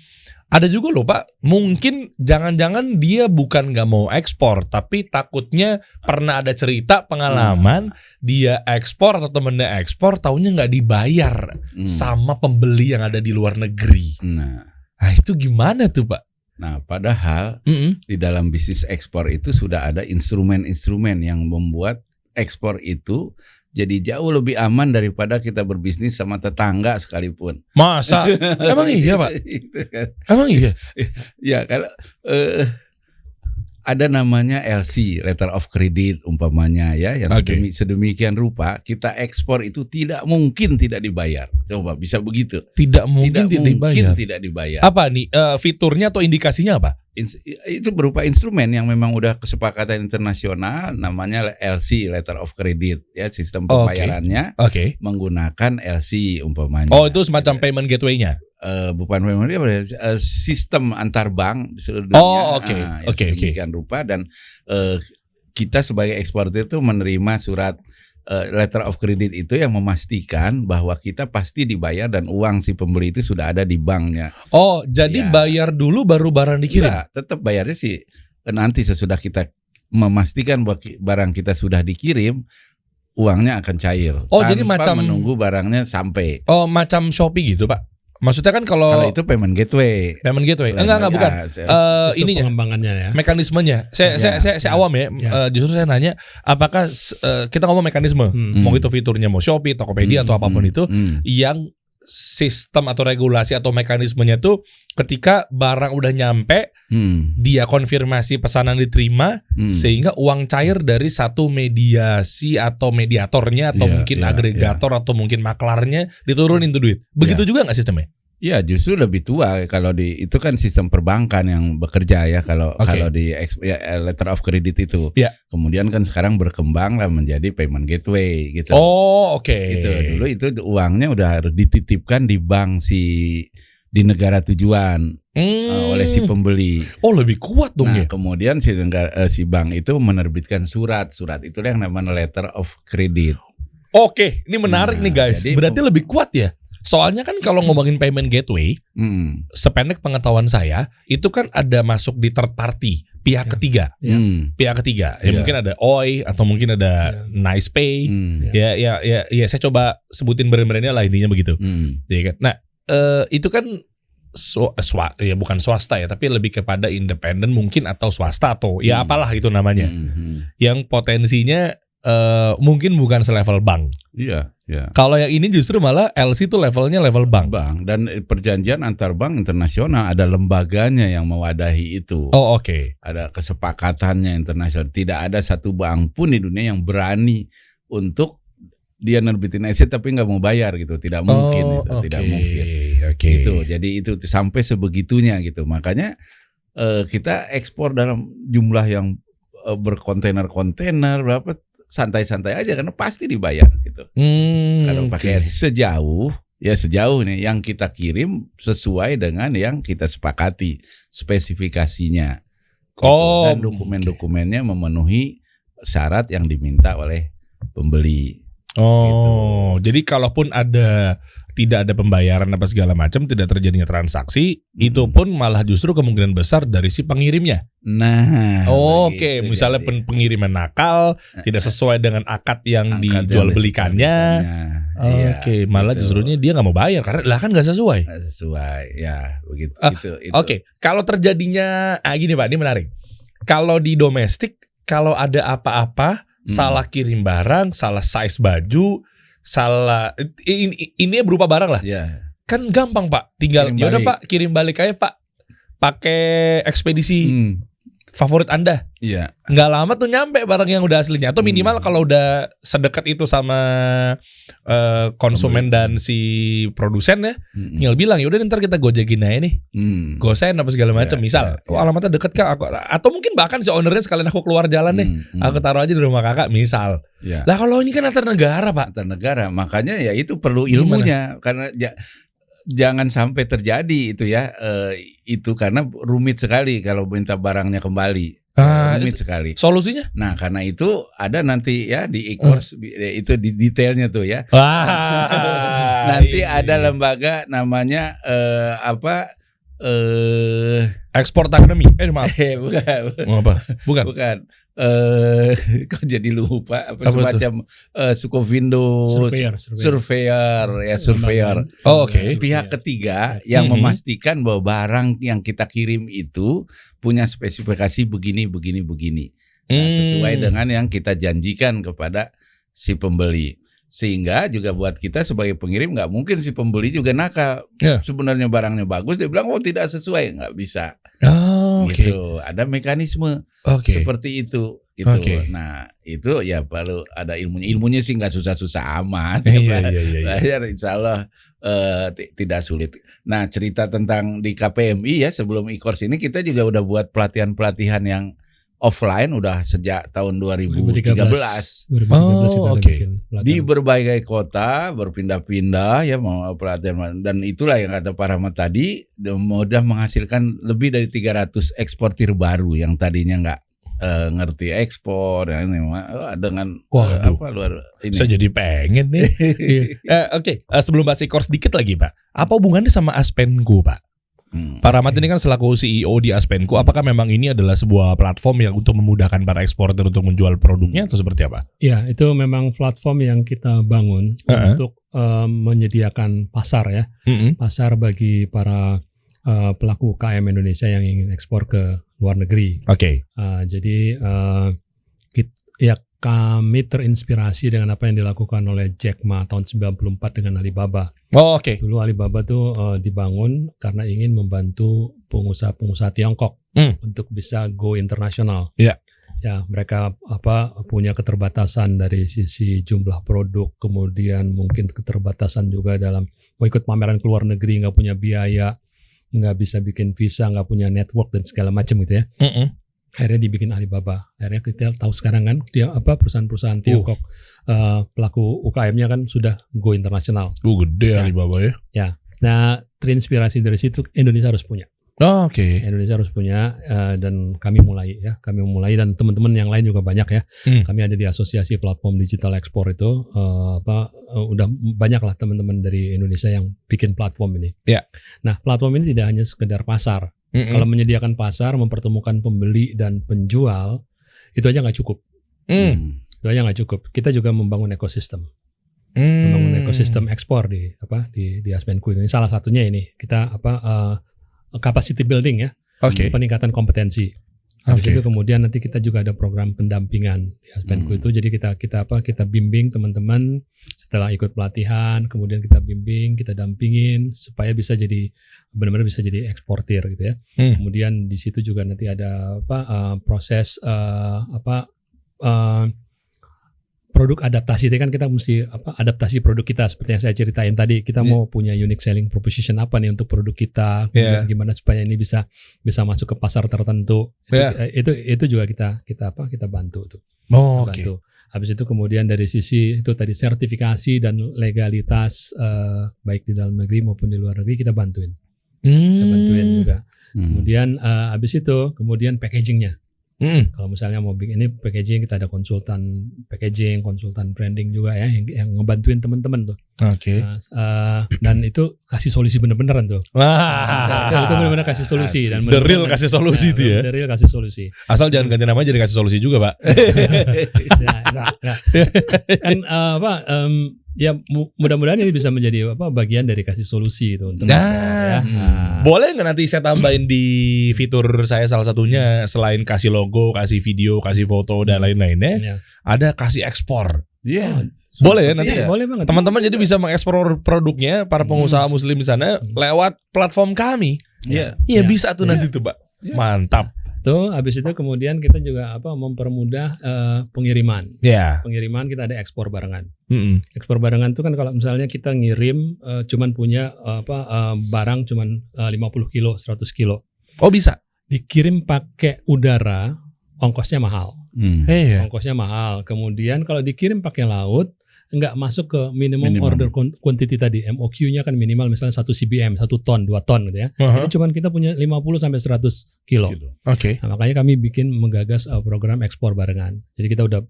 Ada juga loh Pak, mungkin jangan-jangan dia bukan gak mau ekspor, tapi takutnya pernah ada cerita pengalaman dia ekspor atau temennya ekspor, taunya gak dibayar sama pembeli yang ada di luar negeri. Nah itu gimana tuh Pak? Nah padahal di dalam bisnis ekspor itu sudah ada instrumen-instrumen yang membuat ekspor itu jadi jauh lebih aman daripada kita berbisnis sama tetangga sekalipun. Masa? Emang iya Pak? Emang iya? Ya kalau ada namanya LC, Letter of Credit umpamanya ya, yang sedemikian rupa kita ekspor itu tidak mungkin tidak dibayar. Coba bisa begitu? Tidak mungkin tidak dibayar. Apa nih fiturnya atau indikasinya apa? Itu berupa instrumen yang memang udah kesepakatan internasional, namanya LC, Letter of Credit ya, sistem pembayarannya menggunakan LC umpamanya. Oh itu semacam payment gateway-nya? Bukan payment gateway, sistem antar bank di seluruh dunia. Sedemikian rupa dan kita sebagai eksportir itu menerima surat letter of credit itu yang memastikan bahwa kita pasti dibayar dan uang si pembeli itu sudah ada di banknya. Oh, jadi bayar dulu baru barang dikirim? Ya, tetap bayarnya sih nanti sesudah kita memastikan bahwa barang kita sudah dikirim, uangnya akan cair. Oh, jadi macam menunggu barangnya sampai. Oh, macam Shopee gitu, Pak? Maksudnya kan kalau itu payment gateway. Payment gateway. Enggak bukan. Ininya pengembangannya ya. Mekanismenya. Saya awam ya. Justru saya nanya apakah kita ngomong mekanisme, mau itu fiturnya mau Shopee, Tokopedia atau apapun itu yang sistem atau regulasi atau mekanismenya tuh ketika barang udah nyampe dia konfirmasi pesanan diterima sehingga uang cair dari satu mediasi atau mediatornya atau mungkin agregator atau mungkin maklarnya diturunin tuh duit. Begitu juga nggak sistemnya? Ya justru lebih tua kalau itu kan sistem perbankan yang bekerja ya kalau di letter of credit itu. Kemudian kan sekarang berkembang lah menjadi payment gateway gitu. Oh Gitu. Dulu itu uangnya udah harus dititipkan di bank di negara tujuan oleh si pembeli. Oh lebih kuat dong ya. Kemudian si bank itu menerbitkan surat itu yang namanya letter of credit. Oke, ini menarik nih guys. Berarti lebih kuat ya. Soalnya kan kalau ngomongin payment gateway, sependek pengetahuan saya, itu kan ada masuk di third party, pihak ketiga. Pihak ketiga. Ya mungkin ada OI atau mungkin ada NicePay. Ya saya coba sebutin brand-brandnya lah intinya begitu. Ya kan? Nah, itu kan ya bukan swasta ya, tapi lebih kepada independen mungkin atau swasta atau ya apalah itu namanya. Yang potensinya mungkin bukan selevel bank. Iya. Kalau yang ini justru malah LC itu levelnya level bank. Dan perjanjian antar bank internasional ada lembaganya yang mewadahi itu. Oh oke. Ada kesepakatannya internasional. Tidak ada satu bank pun di dunia yang berani untuk dia nerbitin aset tapi nggak mau bayar gitu. Tidak mungkin. Tidak mungkin. Gitu. Jadi itu sampai sebegitunya gitu. Makanya kita ekspor dalam jumlah yang berkontainer-kontainer berapa. Santai-santai aja karena pasti dibayar gitu. Kalau pakai sejauh ya sejauh nih yang kita kirim sesuai dengan yang kita sepakati spesifikasinya. Dan dokumen-dokumennya memenuhi syarat yang diminta oleh pembeli. Jadi kalaupun tidak ada pembayaran apa segala macam, tidak terjadinya transaksi, itu pun malah justru kemungkinan besar dari si pengirimnya. Nah, misalnya pengiriman nakal, tidak sesuai dengan akad yang dijual belikannya. Malah justrunya dia nggak mau bayar karena lah kan nggak sesuai. Nggak sesuai, ya begitu. Kalau terjadinya, gini Pak, ini menarik. Kalau di domestik, kalau ada apa-apa, salah kirim barang, salah size baju, salah ini berupa barang lah. Kan gampang Pak, tinggal ya udah Pak kirim balik aja Pak, pakai ekspedisi favorit Anda. Nggak lama tuh nyampe barang yang udah aslinya. Atau minimal kalau udah sedekat itu sama konsumen dan si produsen ya, tinggal bilang ya udah ntar kita gojekin aja nih, gosen apa segala macam. Misal, alamatnya deket Kak, atau mungkin bahkan si ownernya sekalian aku keluar jalan deh, aku taruh aja di rumah kakak. Misal, lah kalau ini kan antar negara Pak, antar negara, makanya ya itu perlu ilmunya. Karena jangan sampai terjadi itu ya, itu karena rumit sekali kalau minta barangnya kembali. Rumit sekali. Solusinya? Nah, karena itu ada nanti ya di e-course itu di detailnya tuh ya. Nanti ada lembaga namanya Export Academy. Bukan. Kok jadi lupa semacam Sukovindo surveyor. Pihak ketiga yang memastikan bahwa barang yang kita kirim itu punya spesifikasi begini. Nah, sesuai dengan yang kita janjikan kepada si pembeli. Sehingga juga buat kita sebagai pengirim nggak mungkin si pembeli juga nakal. Sebenarnya barangnya bagus, dia bilang tidak sesuai, nggak bisa. Gitu. Ada mekanisme seperti itu. Nah itu ya perlu ada ilmunya. Ilmunya sih nggak susah-susah amat. Insya Allah tidak sulit. Nah cerita tentang di KPMI ya, sebelum e-course ini kita juga udah buat pelatihan yang offline udah sejak tahun 2013. Di berbagai kota berpindah-pindah ya, mau pelatihan, dan itulah yang kata Pak Rahmat tadi, mudah menghasilkan lebih dari 300 eksportir baru yang tadinya nggak ngerti ekspor ya, dengan luar ini. Saya jadi pengen nih. Sebelum bahas e-course dikit lagi Pak, apa hubungannya sama Aspenco Pak? Pak Rahmat ini kan selaku CEO di Aspenco, apakah memang ini adalah sebuah platform yang untuk memudahkan para eksportir untuk menjual produknya atau seperti apa? Ya, itu memang platform yang kita bangun untuk menyediakan pasar ya, pasar bagi para pelaku UKM Indonesia yang ingin ekspor ke luar negeri. Jadi kami terinspirasi dengan apa yang dilakukan oleh Jack Ma tahun 94 dengan Alibaba. Dulu Alibaba tuh dibangun karena ingin membantu pengusaha-pengusaha Tiongkok untuk bisa go internasional. Ya, mereka punya keterbatasan dari sisi jumlah produk, kemudian mungkin keterbatasan juga dalam mau ikut pameran ke luar negeri, nggak punya biaya, nggak bisa bikin visa, nggak punya network dan segala macam gitu ya. Akhirnya dibikin Alibaba. Akhirnya kita tahu sekarang kan perusahaan-perusahaan Tiongkok pelaku UKM-nya kan sudah go internasional. Gede Alibaba ya. Ya. Nah, terinspirasi dari situ Indonesia harus punya. Indonesia harus punya dan kami mulai dan teman-teman yang lain juga banyak ya. Kami ada di Asosiasi Platform Digital Ekspor itu udah banyak lah teman-teman dari Indonesia yang bikin platform ini. Nah, platform ini tidak hanya sekedar pasar. Kalau menyediakan pasar, mempertemukan pembeli dan penjual, itu aja nggak cukup. Itu aja nggak cukup. Kita juga membangun ekosistem, membangun ekosistem ekspor di Aspenco ini. Salah satunya ini kita capacity building ya, peningkatan kompetensi. Habis itu kemudian nanti kita juga ada program pendampingan di Aspenco itu. Jadi kita bimbing teman-teman setelah ikut pelatihan, kemudian kita bimbing, kita dampingin supaya bisa jadi benar-benar bisa jadi eksportir gitu ya. Kemudian di situ juga nanti ada proses produk adaptasi itu kan kita mesti adaptasi produk kita seperti yang saya ceritain tadi. Kita mau punya unique selling proposition apa nih untuk produk kita, kemudian gimana supaya ini bisa masuk ke pasar tertentu. Itu juga kita bantu tuh. Bantu. Habis itu kemudian dari sisi itu tadi sertifikasi dan legalitas baik di dalam negeri maupun di luar negeri kita bantuin. Kita bantuin juga. Kemudian habis itu kemudian packagingnya. Kalau misalnya mau bikin ini packaging, kita ada konsultan packaging, konsultan branding juga ya yang ngebantuin teman-teman tuh. Dan itu kasih solusi bener-beneran tuh. Itu bener-bener kasih solusi dan the real kasih solusi itu ya. The real kasih solusi. Asal jangan ganti nama jadi kasih solusi juga, Pak. Kan ya mudah-mudahan ini bisa menjadi bagian dari kasih solusi itu untuk boleh nggak nanti saya tambahin di fitur saya salah satunya selain kasih logo, kasih video, kasih foto dan lain-lainnya, ada kasih ekspor. Boleh ya nanti. Boleh banget. Teman-teman jadi bisa mengeksplor produknya para pengusaha muslim di sana lewat platform kami. Iya bisa tuh nanti tuh, Pak. Mantap. Tuh, habis itu kemudian kita juga mempermudah pengiriman. Pengiriman kita ada ekspor barengan. Ekspor barengan itu kan kalau misalnya kita ngirim cuman punya barang cuman 50 kilo, 100 kilo. Oh bisa. Dikirim pakai udara, ongkosnya mahal. Ongkosnya mahal. Kemudian kalau dikirim pakai laut, nggak masuk ke minimum order quantity tadi. MOQ-nya kan minimal misalnya 1 CBM, 1 ton, 2 ton gitu ya. Ini cuman kita punya 50 sampai 100 kilo. Nah, makanya kami menggagas program ekspor barengan. Jadi kita udah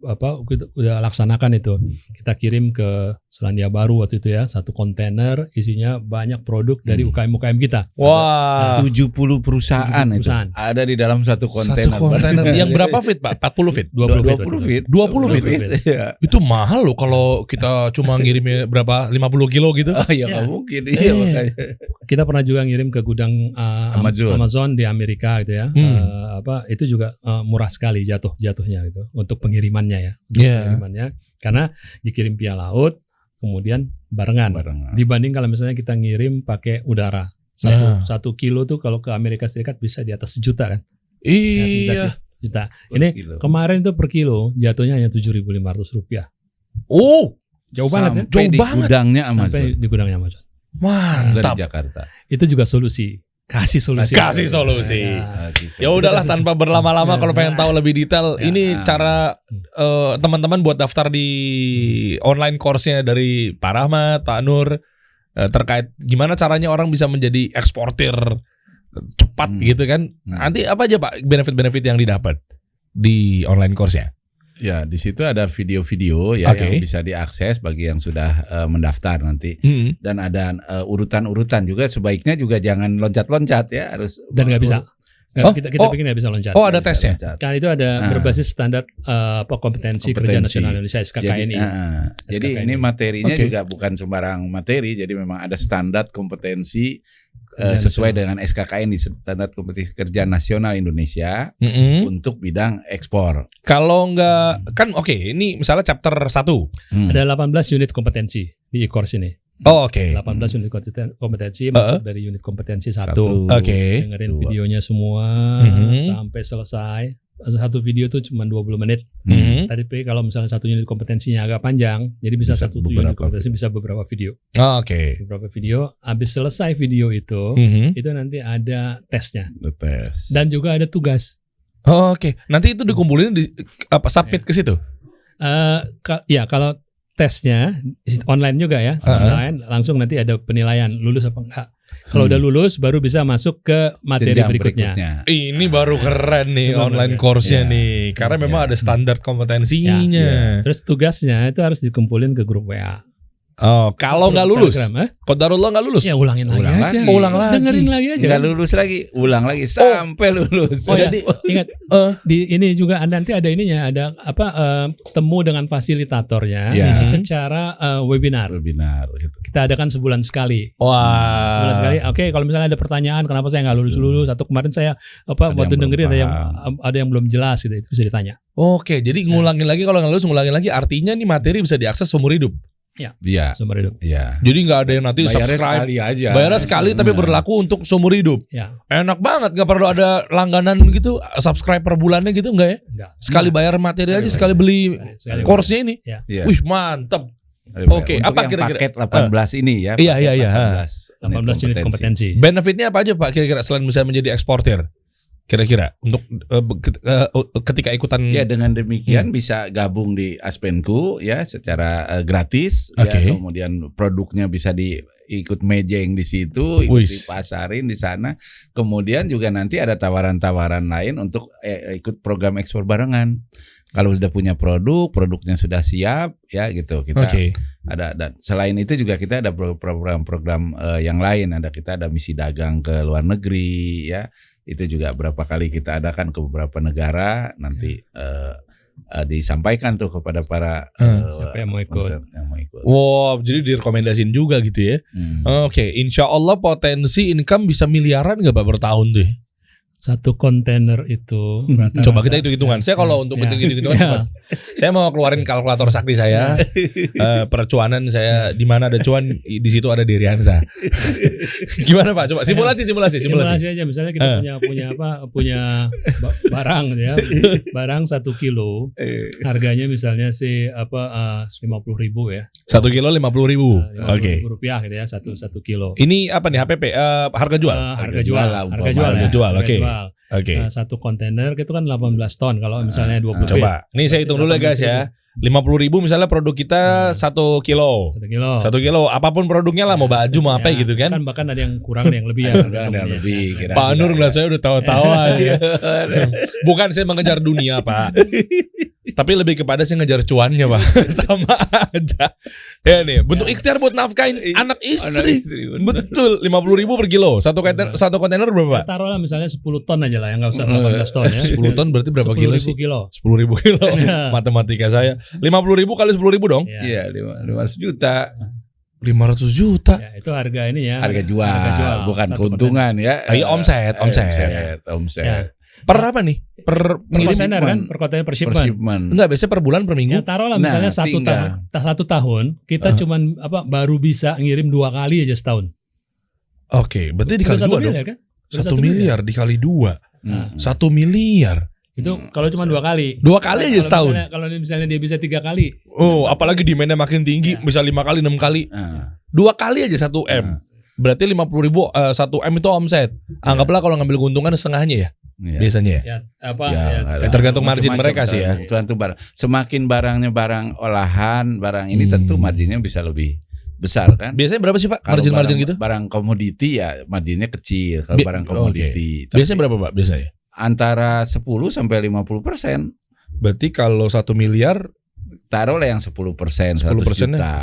laksanakan itu. Kita kirim ke Selandia Baru waktu itu ya, 1 kontainer isinya banyak produk dari UKM kita. Wah, 70 perusahaan itu ada di dalam satu kontainer. Yang berapa feet, Pak? 40 feet? 20 feet. 20 feet. Itu mahal loh kalau kita cuma ngirimnya berapa 50 kilo gitu. Nggak mungkin. Makanya. Kita pernah juga ngirim ke gudang Amazon di Amerika gitu ya. Itu juga murah sekali jatuhnya gitu untuk pengirimannya ya. Pengirimannya karena dikirim via laut kemudian barengan. Dibanding kalau misalnya kita ngirim pakai udara. 1 kilo tuh kalau ke Amerika Serikat bisa di atas 1 juta kan. Iya. Juta. Ini kemarin tuh per kilo jatuhnya hanya Rp7.500. Jauh banget ya. Jauh banget. Gudangnya Amazon. Sampai di gudangnya Amazon. Mantap. Dari Jakarta. Itu juga solusi. Kasih solusi. Ya udahlah tanpa berlama-lama kalau pengen tahu lebih detail, ini cara teman-teman buat daftar di online course-nya dari Pak Rahmat, Pak Nur terkait gimana caranya orang bisa menjadi eksportir cepat gitu kan. Nanti apa aja Pak benefit-benefit yang didapat di online course-nya? Ya, di situ ada video-video ya yang bisa diakses bagi yang sudah mendaftar nanti. Dan ada urutan-urutan juga, sebaiknya juga jangan loncat-loncat ya, harus. Dan nggak bisa. Kita bikin nggak bisa loncat. Oh, ada tesnya. Kan itu ada berbasis standar kompetensi Kerja Nasional Indonesia SKKNI. Jadi ini materinya juga bukan sembarang materi, jadi memang ada standar kompetensi sesuai dengan SKKNI, Standar Kompetisi Kerja Nasional Indonesia untuk bidang ekspor. Kalau enggak kan ini misalnya chapter 1. Ada 18 unit kompetensi di e-course ini. 18 unit kompetensi masuk dari unit kompetensi 1. Dengerin videonya semua sampai selesai. Satu video tuh cuma 20 menit. Tapi kalau misalnya satu unit kompetensinya agak panjang, jadi bisa satu unit kompetensi bisa beberapa video. Beberapa video. Habis selesai video itu nanti ada tesnya. Dan juga ada tugas. Nanti itu dikumpulin submit ke situ. Kalau tesnya online juga ya, online langsung nanti ada penilaian lulus apa enggak. Kalau udah lulus baru bisa masuk ke materi berikutnya. Ini baru keren nih online course-nya nih. Karena memang ada standar kompetensinya. Terus tugasnya itu harus dikumpulin ke grup WA. Kalau nggak lulus, qadarullah nggak lulus, ya ulangin lagi aja. Ulang lagi. Dengerin lagi aja. Nggak lulus lagi, ulang lagi sampai lulus. Jadi ingat di ini juga nanti ada ininya, ada temu dengan fasilitatornya secara webinar gitu. Kita adakan sebulan sekali. Sebulan sekali. Kalau misalnya ada pertanyaan kenapa saya nggak lulus atau kemarin saya waktu dengerin ada yang belum jelas gitu, itu bisa ditanya. Jadi ngulangin lagi, kalau nggak lulus ngulangin lagi, artinya nih materi bisa diakses seumur hidup. Iya. Seumur hidup. Iya. Jadi nggak ada yang nanti Bayarnya subscribe. sekali aja. Bayarnya sekali tapi berlaku untuk seumur hidup. Ya, Enak banget, nggak perlu ada langganan gitu, subscribe per bulannya gitu nggak ya? enggak. Sekali bayar materi aja, sekali beli Sekali. course-nya ini. Ya. Iya. Wih mantep. Untuk Oke, apa yang kira-kira? paket 18 ini ya. Iya, paket iya, iya. 18 unit kompetensi. Benefitnya apa aja Pak kira-kira selain bisa menjadi eksportir? Kira-kira untuk ketika ikutan. Ya dengan demikian bisa gabung di Aspenku ya secara gratis Oke. ya, kemudian produknya bisa ikut mejeng di situ, ikut Wis. dipasarin di sana. Kemudian juga nanti ada tawaran-tawaran lain untuk ikut program ekspor barengan. Kalau sudah punya produknya sudah siap ya gitu. Kita Oke. ada dan selain itu juga kita ada program-program yang lain. Kita ada misi dagang ke luar negeri ya. Itu juga berapa kali kita adakan ke beberapa negara, nanti disampaikan tuh kepada para Siapa yang mau ikut. yang mau ikut. Wow, jadi direkomendasiin juga gitu ya. Oke, insya Allah potensi income bisa miliaran nggak Pak per tahun tuh? Satu kontainer itu rata-rata- Coba kita hitung-hitungan. Saya kalau untuk hitung-hitungan, Ya. coba. Saya mau keluarin kalkulator sakti saya. Percuanan saya di mana ada cuan, di situ ada Diriansa. Gimana Pak? Coba simulasi. Simulasi aja, misalnya kita punya barang ya, barang 1 kilo, harganya misalnya 50.000 ya. 1 kilo 50.000. Oke. Rupiah gitu ya, satu kilo. Ini apa nih HPP? Harga jual. Harga jual lah, harga umpama. jual Harga ya, jual, harga oke. jual. Oke. Satu kontainer itu kan 18 ton kalau misalnya 20 feet. Coba. Ini saya hitung dulu ya guys ya. 50.000 misalnya produk kita 1 kilo. 1 kilo. 1 kilo, apapun produknya lah, mau baju mau apa gitu kan. Kan bahkan ada yang kurang, ada yang lebih ya. Ada yang lebih. kira-kira. Pak Nur ngeliat saya udah tawa-tawa ya. Bukan saya mengejar dunia Pak, tapi lebih kepada saya ngejar cuannya Pak. Sama aja. Ya nih, bentuk ikhtiar buat nafkahin anak istri. Betul, 50.000 per kilo. Satu kontainer berapa Pak? Taruhlah misalnya 10 ton aja lah, yang nggak usah 18 ton ya. 10 ton berarti berapa kilo sih? 10.000 kilo. 10.000 kilo. Iya. Matematika saya. 50.000 kali 10.000 dong. Ya. Iya, 500 juta. 500 juta. Ya, itu harga ini ya. Harga jual, bukan Satu keuntungan ya. Iya, omset. Omset. Ya. Per apa nih? Per Per kontainer kan, per kontainer per shipment. Shipment. Enggak, biasanya per bulan per Ya minggu. taruhlah Nah, misalnya tinggal. satu tahun kita cuman baru bisa ngirim 2 kali aja setahun. Oke, berarti Udah dikali 2 dong. miliar kan? Udah 1 miliar dikali 2. Hmm. 1 miliar. Itu kalau cuma 2 kali. 2 kali aja Kalau setahun. Kalau misalnya dia bisa 3 kali. Oh, apalagi demandnya makin tinggi, bisa 5 kali, 6 kali. Nah, 2 kali aja 1 M. Berarti 50.000 1 M itu omset. Anggaplah kalau ngambil keuntungan setengahnya ya. iya. Biasanya ya. Ya apa Ya, ya, ada tergantung margin macam-macam, mereka sih ya. Tergantung barang. Semakin barangnya barang olahan, barang ini tentu marginnya bisa lebih besar kan. Biasanya berapa sih Pak Kalau margin-margin barang- gitu? Barang komoditi ya marginnya kecil. Kalau barang komoditi. Oke. Biasanya berapa Pak biasanya? Antara 10 sampai 50%. Berarti kalau 1 miliar Taruhlah yang 10%, 100 10%-nya? juta.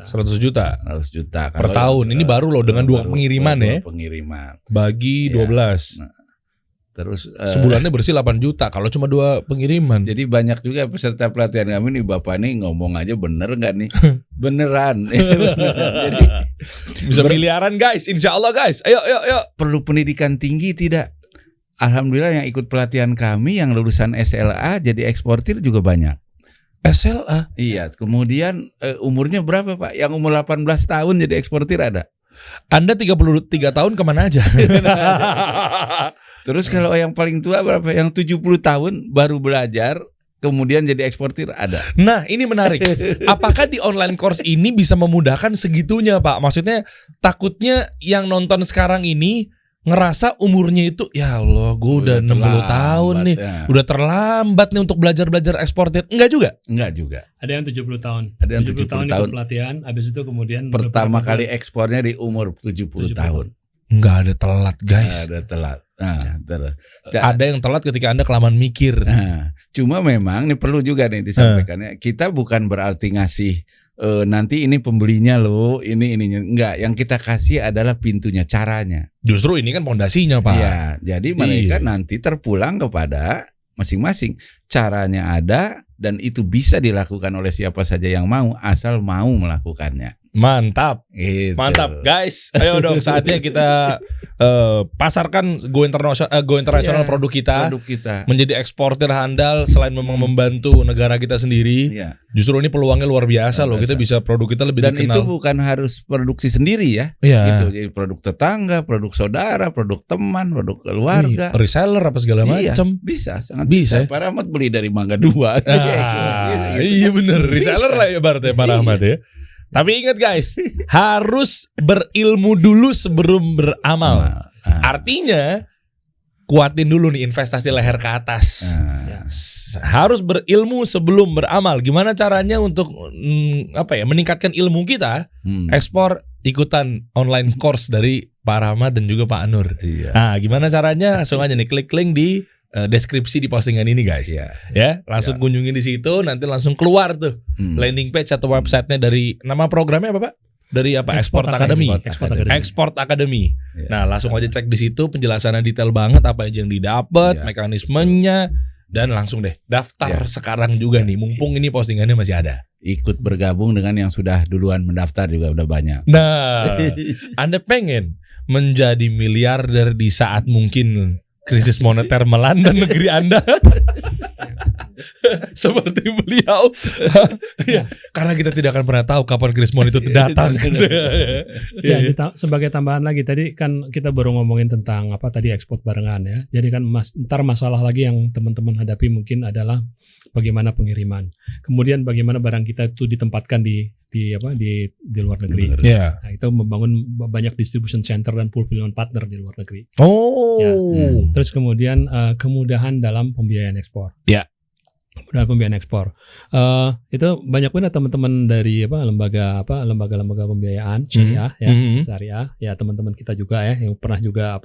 100 juta 100 juta per tahun. Ini baru loh dengan 2 pengiriman ya. Pengiriman. Bagi Iya. 12. Terus Sebulannya bersih 8 juta kalau cuma 2 pengiriman. jadi banyak juga peserta pelatihan kami nih, Bapak nih ngomong aja bener nggak nih? Beneran. Jadi Bisa miliaran guys, insya Allah guys. Ayo. perlu pendidikan tinggi tidak? Alhamdulillah yang ikut pelatihan kami yang lulusan SLA jadi eksportir juga banyak. SLA. Iya, kemudian umurnya berapa Pak? Yang umur 18 tahun jadi eksportir ada. Anda 33 tahun kemana aja? Terus kalau yang paling tua berapa? Yang 70 tahun baru belajar kemudian jadi eksportir ada. Nah ini menarik. Apakah di online course ini bisa memudahkan segitunya Pak? Maksudnya takutnya yang nonton sekarang ini ngerasa umurnya itu ya Allah gue udah 60 tahun nih, ya. udah terlambat nih untuk belajar eksportir. Enggak juga. Enggak juga. Ada yang 70 tahun. Ada yang 70 tahun tahun. ikut pelatihan, habis itu kemudian Pertama beberapa kali ekspornya di umur 70 tahun. Enggak ada telat guys. Ada telat. Nah, Ada yang telat ketika Anda kelamaan mikir. Nah, cuma memang ini perlu juga nih disampaikannya. Kita bukan berarti ngasih nanti ini pembelinya loh, ininya enggak. Yang kita kasih adalah pintunya, caranya. Justru ini kan pondasinya Pak. Iya, jadi mereka Iya. nanti terpulang kepada masing-masing. Caranya ada dan itu bisa dilakukan oleh siapa saja yang mau asal mau melakukannya. Mantap. Gitu. Mantap, guys. Ayo dong, saatnya kita pasarkan go internasional produk kita. Produk kita. Menjadi eksportir handal selain memang membantu negara kita sendiri. Iya. Justru ini peluangnya luar biasa loh. Kita bisa produk kita lebih Dan dikenal. itu bukan harus produksi sendiri ya. Iya. Gitu. Jadi produk tetangga, produk saudara, produk teman, produk keluarga. Reseller apa segala macam. Bisa, sangat Bisa. bisa. Pak Rahmat beli dari Mangga 2. Iya bener, reseller lah ya Bart ya Pak Rahmat ya. Tapi ingat guys, harus berilmu dulu sebelum beramal. Artinya kuatin dulu nih investasi leher ke atas. Harus berilmu sebelum beramal. Gimana caranya untuk meningkatkan ilmu kita? Ekspor ikutan online course dari Pak Rahmat dan juga Pak Anur. Iya. Nah, gimana caranya? Langsung aja nih klik link di deskripsi di postingan ini guys. Ya, langsung kunjungi di situ, nanti langsung keluar tuh landing page atau websitenya dari nama programnya apa Pak? Dari apa? Export Academy. Export Academy. Ya, Nah, langsung aja cek di situ penjelasannya detail banget apa aja yang didapat, mekanismenya, dan langsung deh daftar sekarang juga nih. Mumpung ini postingannya masih ada. Ikut bergabung dengan yang sudah duluan mendaftar juga udah banyak. Nah, Anda pengen menjadi miliarder di saat mungkin krisis moneter melanda negeri Anda seperti beliau ya, karena kita tidak akan pernah tahu kapan krisis moneter itu datang. Sebagai tambahan lagi tadi kan kita baru ngomongin tentang apa tadi ekspor barengan ya. Jadi kan ntar masalah lagi yang teman-teman hadapi mungkin adalah bagaimana pengiriman. Kemudian bagaimana barang kita itu ditempatkan di luar negeri. Yeah. Nah, itu membangun banyak distribution center dan fulfillment partner di luar negeri. Oh. Ya. Terus kemudian kemudahan dalam pembiayaan ekspor. Ya. Kemudahan pembiayaan ekspor. Itu banyak banget teman-teman dari lembaga pembiayaan syariah syariah ya, teman-teman kita juga ya yang pernah juga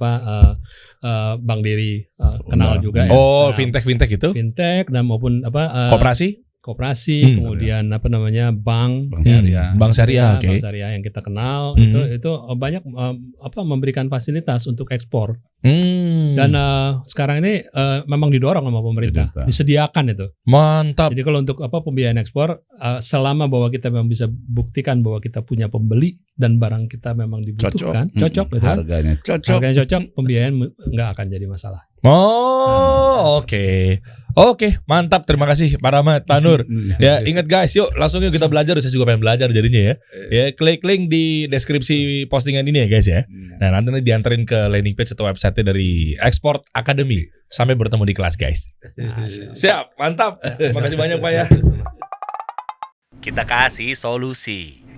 Bang Dery kenal juga ya. Oh, fintech itu? Fintech dan maupun koperasi, kemudian bank syariah. Bank syariah, bank syariah yang kita kenal itu banyak memberikan fasilitas untuk ekspor. Dan sekarang ini memang didorong sama pemerintah, disediakan itu. Mantap. Jadi kalau untuk pembiayaan ekspor, selama bahwa kita memang bisa buktikan bahwa kita punya pembeli dan barang kita memang dibutuhkan, cocok gitu. Harganya cocok, pembiayaan nggak akan jadi masalah. Oh, oke, mantap. Terima kasih Pak Rahmat, Pak Nur. Ya, ingat guys, yuk langsung yuk kita belajar. Saya juga pengen belajar jadinya ya. Ya, klik link di deskripsi postingan ini ya guys ya. Nah, nanti dianterin ke landing page atau website dari Export Academy. Sampai bertemu di kelas guys. Siap, mantap. Terima kasih banyak Pak ya. Kita kasih solusi.